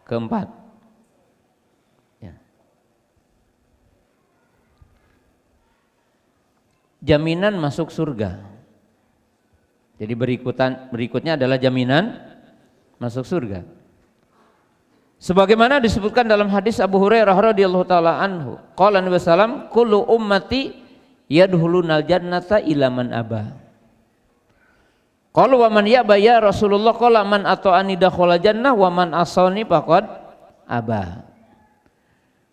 Speaker 1: Keempat. Ya. Jaminan masuk surga. Jadi berikutnya adalah jaminan masuk surga. Sebagaimana disebutkan dalam hadis Abu Hurairah radhiyallahu taala anhu, qala Nabi sallam, kullu ummati yadkhulunal jannata illa man aba. Qalu wa man ya'ba ya Rasulullah, qala man ata'ani dakhala jannah wa man asani faqad aba.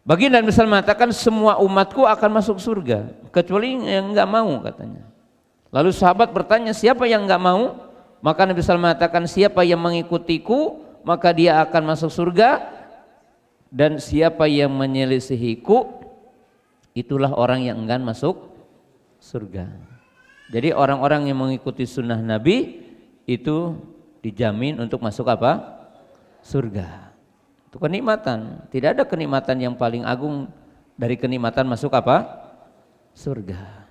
Speaker 1: Baginda Nabi sallallahu mengatakan semua umatku akan masuk surga kecuali yang enggak mau, katanya. Lalu sahabat bertanya, siapa yang enggak mau? Maka Nabi sallallahu mengatakan siapa yang mengikutiku maka dia akan masuk surga dan siapa yang menyelisihiku itulah orang yang enggan masuk surga. Jadi orang-orang yang mengikuti sunnah Nabi itu dijamin untuk masuk apa? Surga. Itu kenikmatan. Tidak ada kenikmatan yang paling agung dari kenikmatan masuk apa? Surga.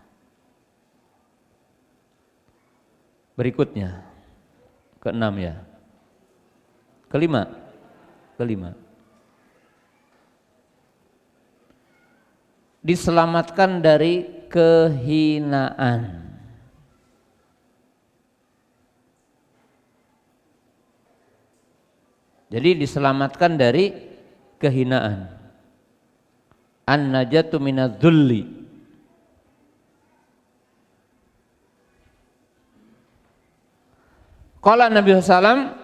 Speaker 1: Berikutnya, keenam ya. Kelima. Diselamatkan dari kehinaan. Jadi diselamatkan dari kehinaan. An-najatu minadz-dzulli. Qala Nabi sallallahu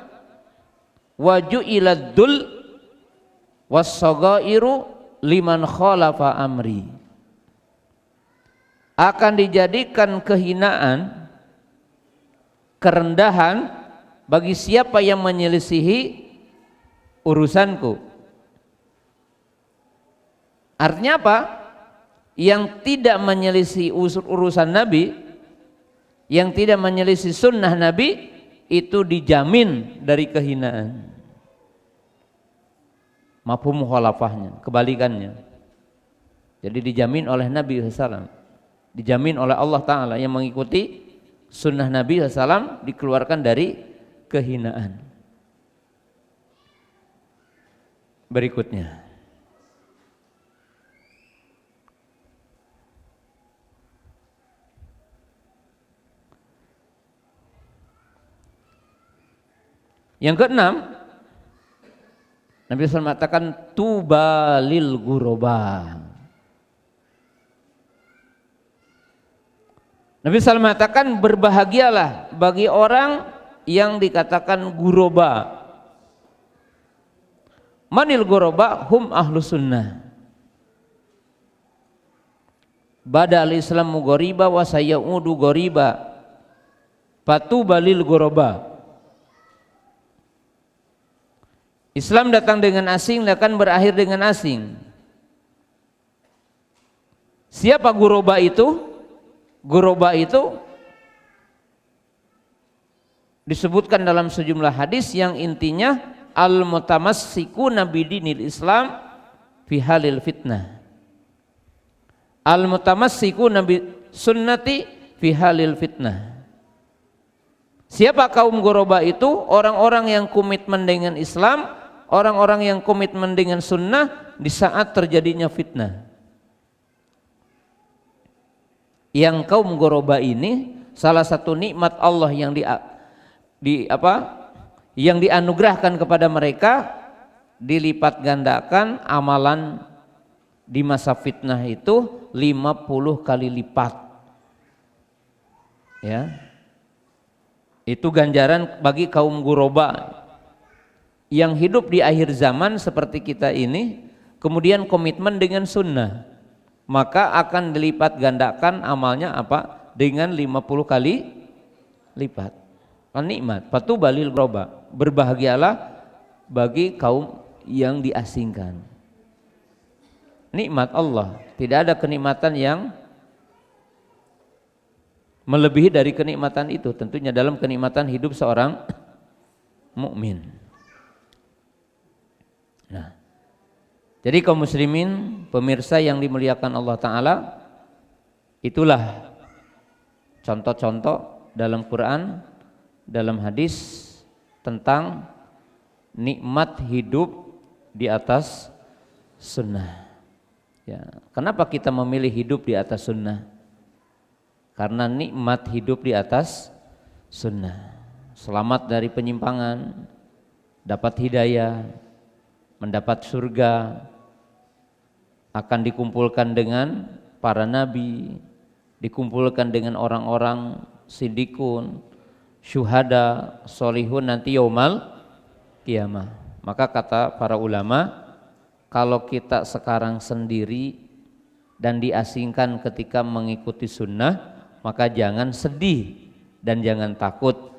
Speaker 1: wa ju'ilad-dzul was-saghairu liman khalafa amri. Akan dijadikan kehinaan, kerendahan bagi siapa yang menyelisihi urusanku. Artinya apa? Yang tidak menyelisih urusan Nabi, yang tidak menyelisih sunnah Nabi, itu dijamin dari kehinaan. Mafhum mukhalafahnya, kebalikannya. Jadi dijamin oleh Nabi SAW, dijamin oleh Allah Ta'ala. Yang mengikuti sunnah Nabi SAW dikeluarkan dari kehinaan. Berikutnya, yang keenam, Nabi SAW mengatakan tuba lil ghuraba. Nabi SAW mengatakan berbahagialah bagi orang yang dikatakan ghuraba. Manil ghuraba hum ahlus sunnah. Badal islamu ghoriba wa sayaudu ghoriba. Fatuba lil ghuraba. Islam datang dengan asing dan akan berakhir dengan asing. Siapa ghuraba itu? Ghuraba itu disebutkan dalam sejumlah hadis yang intinya al-mutamassikuna bidinil Islam fi halil fitnah. Al-mutamassikuna bi sunnati fi halil fitnah. Siapa kaum ghuraba itu? Orang-orang yang komitmen dengan Islam, orang-orang yang komitmen dengan sunnah di saat terjadinya fitnah. Yang kaum ghuraba ini salah satu nikmat Allah yang yang dianugerahkan kepada mereka, dilipat gandakan amalan di masa fitnah itu 50 kali lipat. Ya. Itu ganjaran bagi kaum ghuraba yang hidup di akhir zaman seperti kita ini, kemudian komitmen dengan sunnah, maka akan dilipat gandakan amalnya apa? Dengan 50 kali lipat. Nikmat, fatuba lil ghuraba. Berbahagialah bagi kaum yang diasingkan. Nikmat Allah, tidak ada kenikmatan yang melebihi dari kenikmatan itu, tentunya dalam kenikmatan hidup seorang mukmin. Nah, jadi kaum muslimin, pemirsa yang dimuliakan Allah Ta'ala, itulah contoh-contoh dalam Quran, dalam hadis tentang nikmat hidup di atas sunnah. Ya, kenapa kita memilih hidup di atas sunnah? Karena nikmat hidup di atas sunnah, selamat dari penyimpangan, dapat hidayah, mendapat surga, akan dikumpulkan dengan para nabi, dikumpulkan dengan orang-orang siddiqun, syuhada, solihun nanti yaumal qiyamah. Maka kata para ulama, kalau kita sekarang sendiri dan diasingkan ketika mengikuti sunnah, maka jangan sedih dan jangan takut,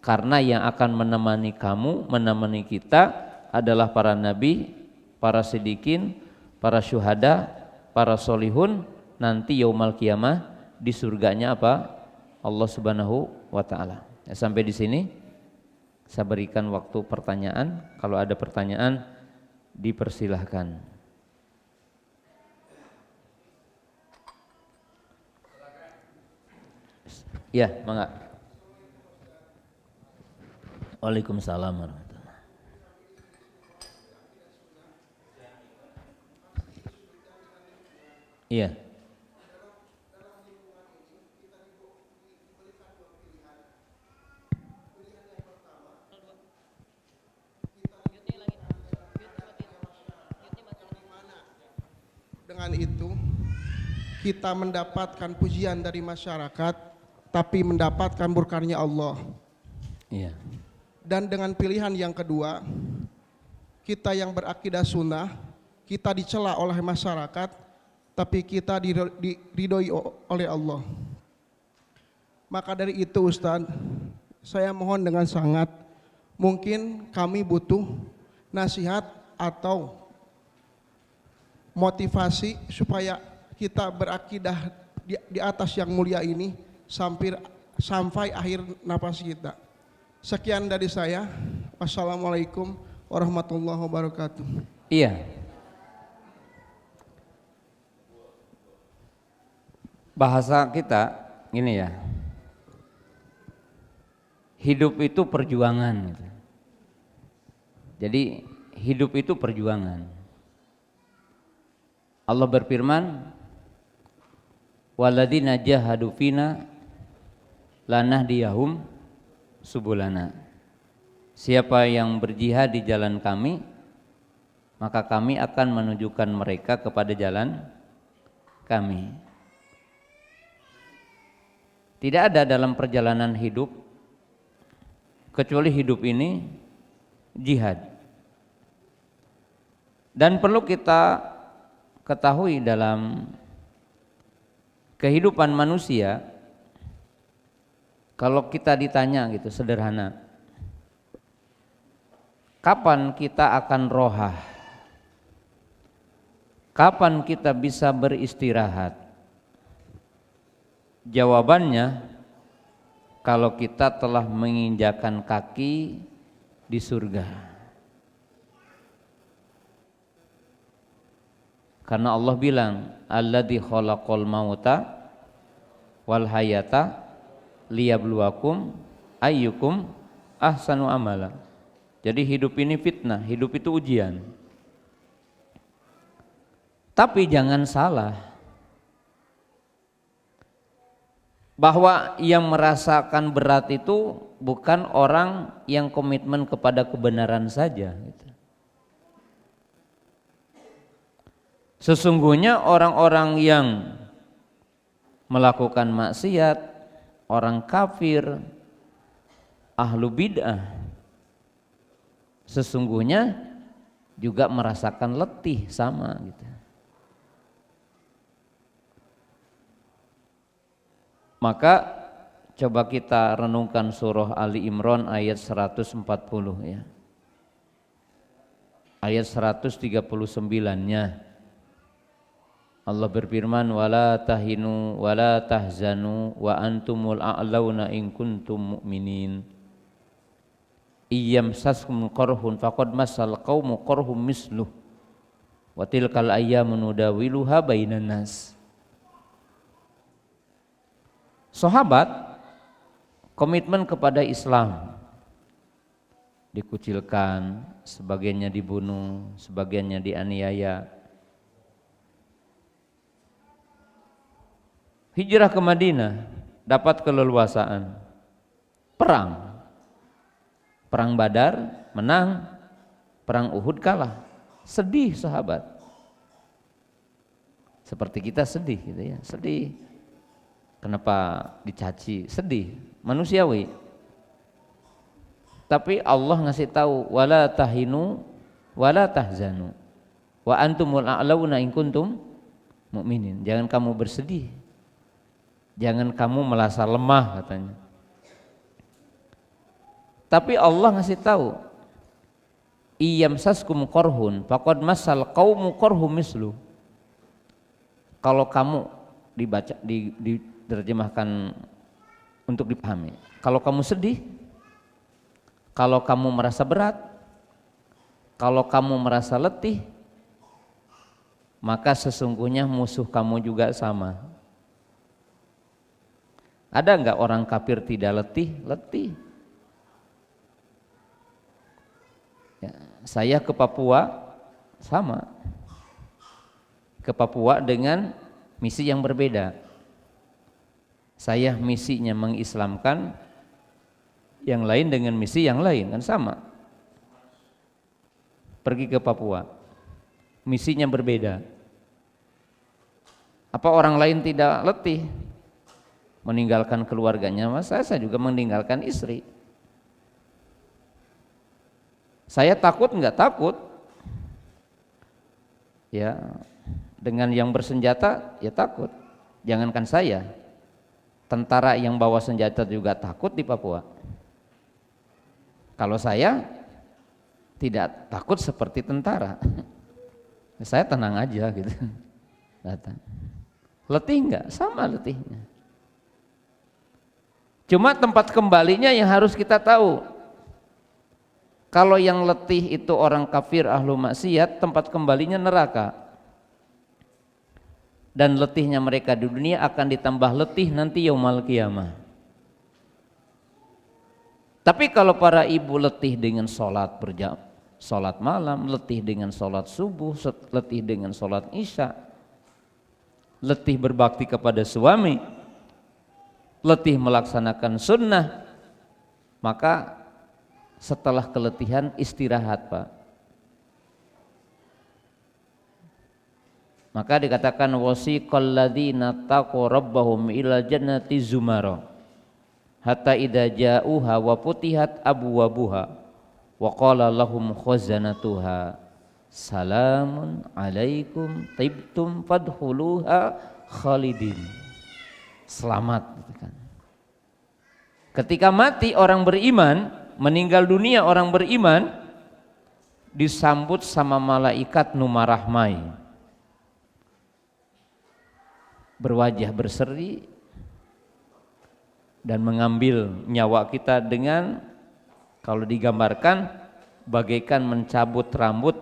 Speaker 1: karena yang akan menemani kamu, menemani kita adalah para nabi, para siddiqin, para syuhada, para solihun nanti yaumal qiyamah di surganya apa? Allah Subhanahu wa taala. Ya, sampai di sini saya berikan waktu pertanyaan. Kalau ada pertanyaan dipersilahkan. Ya, mangga. Waalaikumsalam warahmatullahi. Iya.
Speaker 2: Dengan itu kita mendapatkan pujian dari masyarakat, tapi mendapatkan murkanya Allah.
Speaker 1: Iya.
Speaker 2: Dan dengan pilihan yang kedua, kita yang berakidah sunnah, kita dicela oleh masyarakat, tapi kita diridhoi oleh Allah. Maka dari itu Ustaz, saya mohon dengan sangat, mungkin kami butuh nasihat atau motivasi supaya kita berakidah di atas yang mulia ini sampai akhir nafas kita. Sekian dari saya. Wassalamualaikum warahmatullahi wabarakatuh.
Speaker 1: Iya. Bahasa kita gini ya. Hidup itu perjuangan. Jadi hidup itu perjuangan. Allah berfirman, "Walladzina jahadu fina lanahdiyahum subulana." Siapa yang berjihad di jalan kami, maka kami akan menunjukkan mereka kepada jalan kami. Tidak ada dalam perjalanan hidup kecuali hidup ini jihad. Dan perlu kita ketahui dalam kehidupan manusia, kalau kita ditanya gitu sederhana, kapan kita akan rohah? Kapan kita bisa beristirahat? Jawabannya, kalau kita telah menginjakan kaki di surga. Karena Allah bilang, alladzi khalaqal mauta wal hayata liyabluwakum ayyukum ahsanu amala. Jadi hidup ini fitnah, hidup itu ujian. Tapi jangan salah, bahwa yang merasakan berat itu bukan orang yang komitmen kepada kebenaran saja gitu. Sesungguhnya orang-orang yang melakukan maksiat, orang kafir, ahlu bid'ah, sesungguhnya juga merasakan letih sama gitu. Maka coba kita renungkan surah Ali Imran ayat 140 ya. Ayat 139-nya. Allah berfirman, wala tahinu wala tahzanu wa antumul a'launa in kuntum mu'minin. Iyam saskum qarhun faqad masal qaumu qarhum misluh wa tilkal ayyamu nudawiluha bainan nas. Sahabat komitmen kepada Islam, dikucilkan, sebagiannya dibunuh, sebagiannya dianiaya. Hijrah ke Madinah, dapat keleluasaan. Perang Badar menang, perang Uhud kalah. Sedih sahabat. Seperti kita sedih gitu ya, sedih. Kenapa dicaci? Sedih, manusiawi. Tapi Allah ngasih tahu, wala tahinu wala tahzanu wa antumul a'launa in kuntum mu'minin. Jangan kamu bersedih, jangan kamu merasa lemah katanya. Tapi Allah ngasih tahu, iyamsaskum korhun faqad masal qaumu korhum mislu. Kalau kamu dibaca diterjemahkan untuk dipahami, kalau kamu sedih, kalau kamu merasa berat, kalau kamu merasa letih, maka sesungguhnya musuh kamu juga sama. Ada enggak orang kafir tidak letih? Letih. Ya, saya ke Papua sama. Ke Papua dengan misi yang berbeda. Saya misinya mengislamkan, yang lain dengan misi yang lain, kan sama. Pergi ke Papua, misinya berbeda. Apa orang lain tidak letih meninggalkan keluarganya? Mas, saya juga meninggalkan istri. Saya takut enggak? Takut. Ya, dengan yang bersenjata ya takut. Jangankan saya, tentara yang bawa senjata juga takut di Papua. Kalau saya tidak takut seperti tentara, saya tenang aja gitu. Datang. Letih enggak? Sama letihnya. Cuma tempat kembalinya yang harus kita tahu. Kalau yang letih itu orang kafir ahlu maksiat, tempat kembalinya neraka. Dan letihnya mereka di dunia akan ditambah letih nanti yaumul qiyamah. Tapi kalau para ibu letih dengan sholat sholat malam, letih dengan sholat subuh, letih dengan sholat isya, letih berbakti kepada suami, letih melaksanakan sunnah, maka setelah keletihan istirahat, Pak. Maka dikatakan wasiqal ladzina taqu rabbahum ila jannati zumara hatta idza ja'uha wa futihat abwabuha wa qala lahum khazanatuha salamun alaikum tibtum fadkhuluha khalidin. Selamat gitu kan. Ketika mati orang beriman, meninggal dunia orang beriman, disambut sama malaikat numarahmai, berwajah berseri dan mengambil nyawa kita dengan, kalau digambarkan, bagaikan mencabut rambut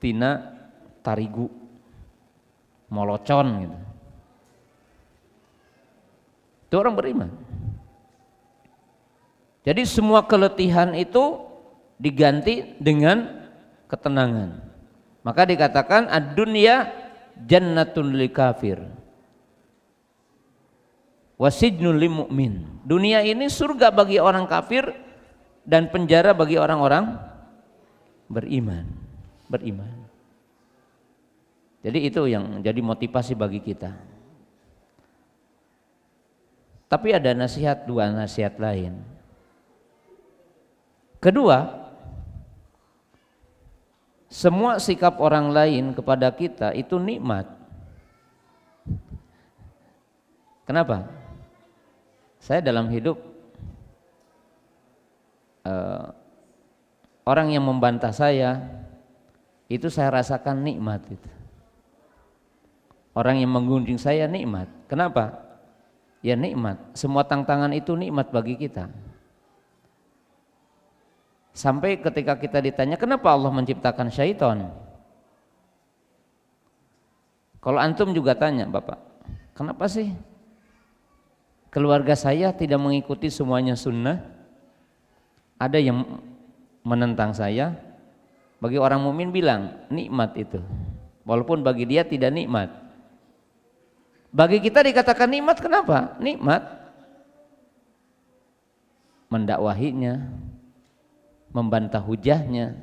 Speaker 1: tina tarigu molocon gitu. Itu orang beriman. Jadi semua keletihan itu diganti dengan ketenangan. Maka dikatakan ad-dunya jannatun lil kafir wasijnul lil mu'min. Dunia ini surga bagi orang kafir dan penjara bagi orang-orang beriman. Jadi itu yang jadi motivasi bagi kita. Tapi ada dua nasihat lain. Kedua, semua sikap orang lain kepada kita itu nikmat. Kenapa? Saya dalam hidup orang yang membantah saya itu saya rasakan nikmat itu. Orang yang menggunjing saya nikmat. Kenapa? Ya nikmat. Semua tantangan itu nikmat bagi kita. Sampai ketika kita ditanya kenapa Allah menciptakan syaitan? Kalau antum juga tanya, Bapak, kenapa sih keluarga saya tidak mengikuti semuanya sunnah? Ada yang menentang saya. Bagi orang mukmin bilang nikmat itu, walaupun bagi dia tidak nikmat. Bagi kita dikatakan nikmat, kenapa? Nikmat mendakwahinya, membantah hujahnya,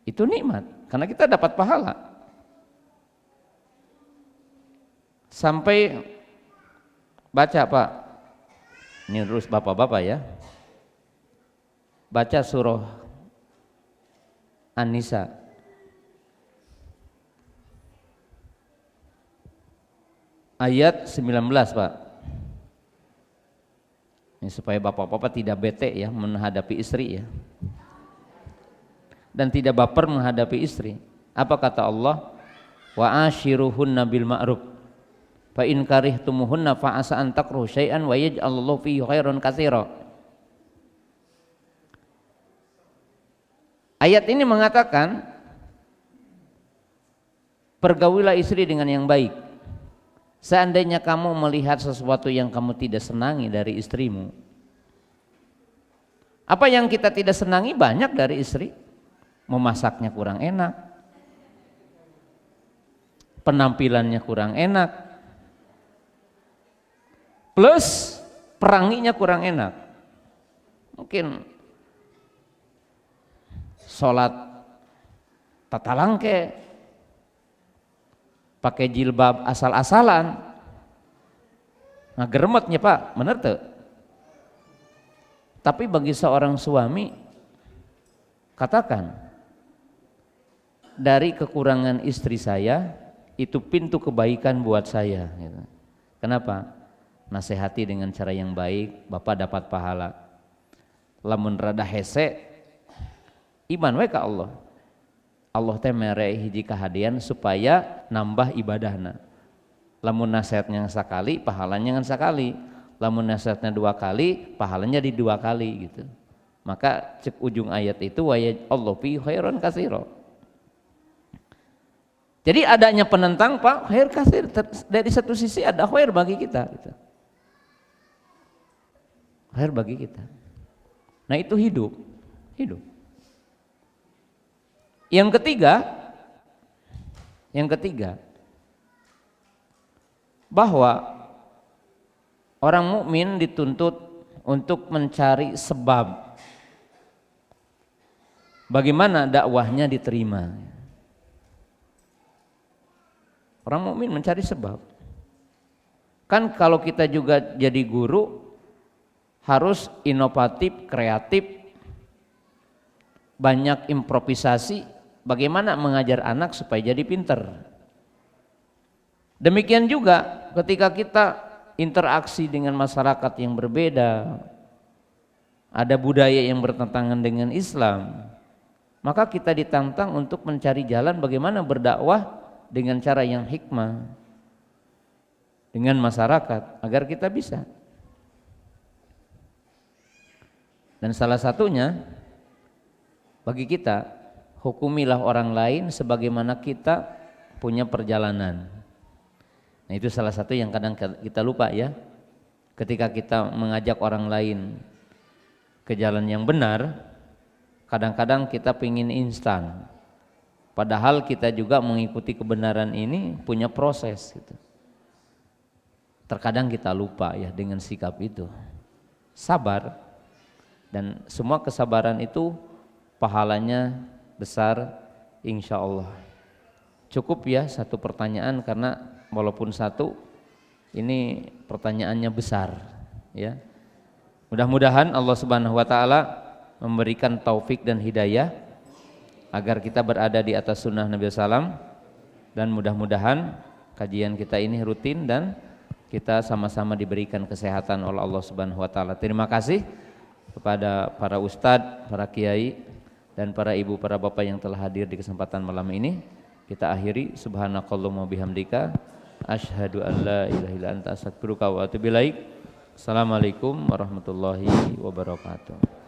Speaker 1: itu nikmat karena kita dapat pahala. Sampai baca, Pak, ini terus bapak-bapak ya, baca surah An-Nisa ayat 19, Pak. Ini supaya bapak-bapak tidak bete ya menghadapi istri ya. dan tidak baper menghadapi istri. Apa kata Allah? Wa ashiruhunna bil ma'ruf fa in karihtumuhunna fa asa an takrahu syai'an wa yaj'alallahu fihi khairan katsira. Ayat ini mengatakan pergaulilah istri dengan yang baik. Seandainya kamu melihat sesuatu yang kamu tidak senangi dari istrimu. Apa yang kita tidak senangi banyak dari istri. Memasaknya kurang enak, penampilannya kurang enak, plus peranginya kurang enak. Mungkin sholat tata langke, pakai jilbab asal-asalan, ngageremetnya Pak, bener tuh. Tapi bagi seorang suami, katakan, dari kekurangan istri saya itu pintu kebaikan buat saya. Gitu. Kenapa? Nasihati dengan cara yang baik, Bapak dapat pahala. Lamun rada hese, iman we ka Allah. Allah teh mere hiji kahadian supaya nambah ibadahna. Lamun nasihatnya sakali, pahalanya ngan sakali. Lamun nasihatnya 2 kali, pahalanya di 2 kali gitu. Maka cek ujung ayat itu wa Allah fi khairan katsira. Jadi adanya penentang Pak, khair katsir, dari satu sisi ada khair bagi kita gitu. Khair bagi kita. Nah itu hidup. Yang ketiga bahwa orang mukmin dituntut untuk mencari sebab bagaimana dakwahnya diterima. Orang mukmin mencari sebab. Kan kalau kita juga jadi guru harus inovatif, kreatif, banyak improvisasi, bagaimana mengajar anak supaya jadi pinter. Demikian juga ketika kita interaksi dengan masyarakat yang berbeda, ada budaya yang bertentangan dengan Islam, maka kita ditantang untuk mencari jalan bagaimana berdakwah dengan cara yang hikmah dengan masyarakat agar kita bisa. Dan salah satunya bagi kita, hukumilah orang lain sebagaimana kita punya perjalanan. Nah itu salah satu yang kadang kita lupa ya. Ketika kita mengajak orang lain ke jalan yang benar, kadang-kadang kita pingin instan. Padahal kita juga mengikuti kebenaran ini punya proses gitu. Terkadang kita lupa ya dengan sikap itu. Sabar, dan semua kesabaran itu pahalanya besar insya Allah. Cukup ya satu pertanyaan karena walaupun satu ini pertanyaannya besar ya. Mudah-mudahan Allah Subhanahu wa taala memberikan taufik dan hidayah agar kita berada di atas sunnah Nabi SAW, dan mudah-mudahan kajian kita ini rutin dan kita sama-sama diberikan kesehatan oleh Allah Subhanahu wa taala. Terima kasih kepada para ustadz, para kiai dan para ibu, para bapak yang telah hadir di kesempatan malam ini. Kita akhiri subhanakallahumma bihamdika asyhadu an la ilaha illa anta astaghfiruka wa atubu ilaik. Assalamualaikum warahmatullahi wabarakatuh.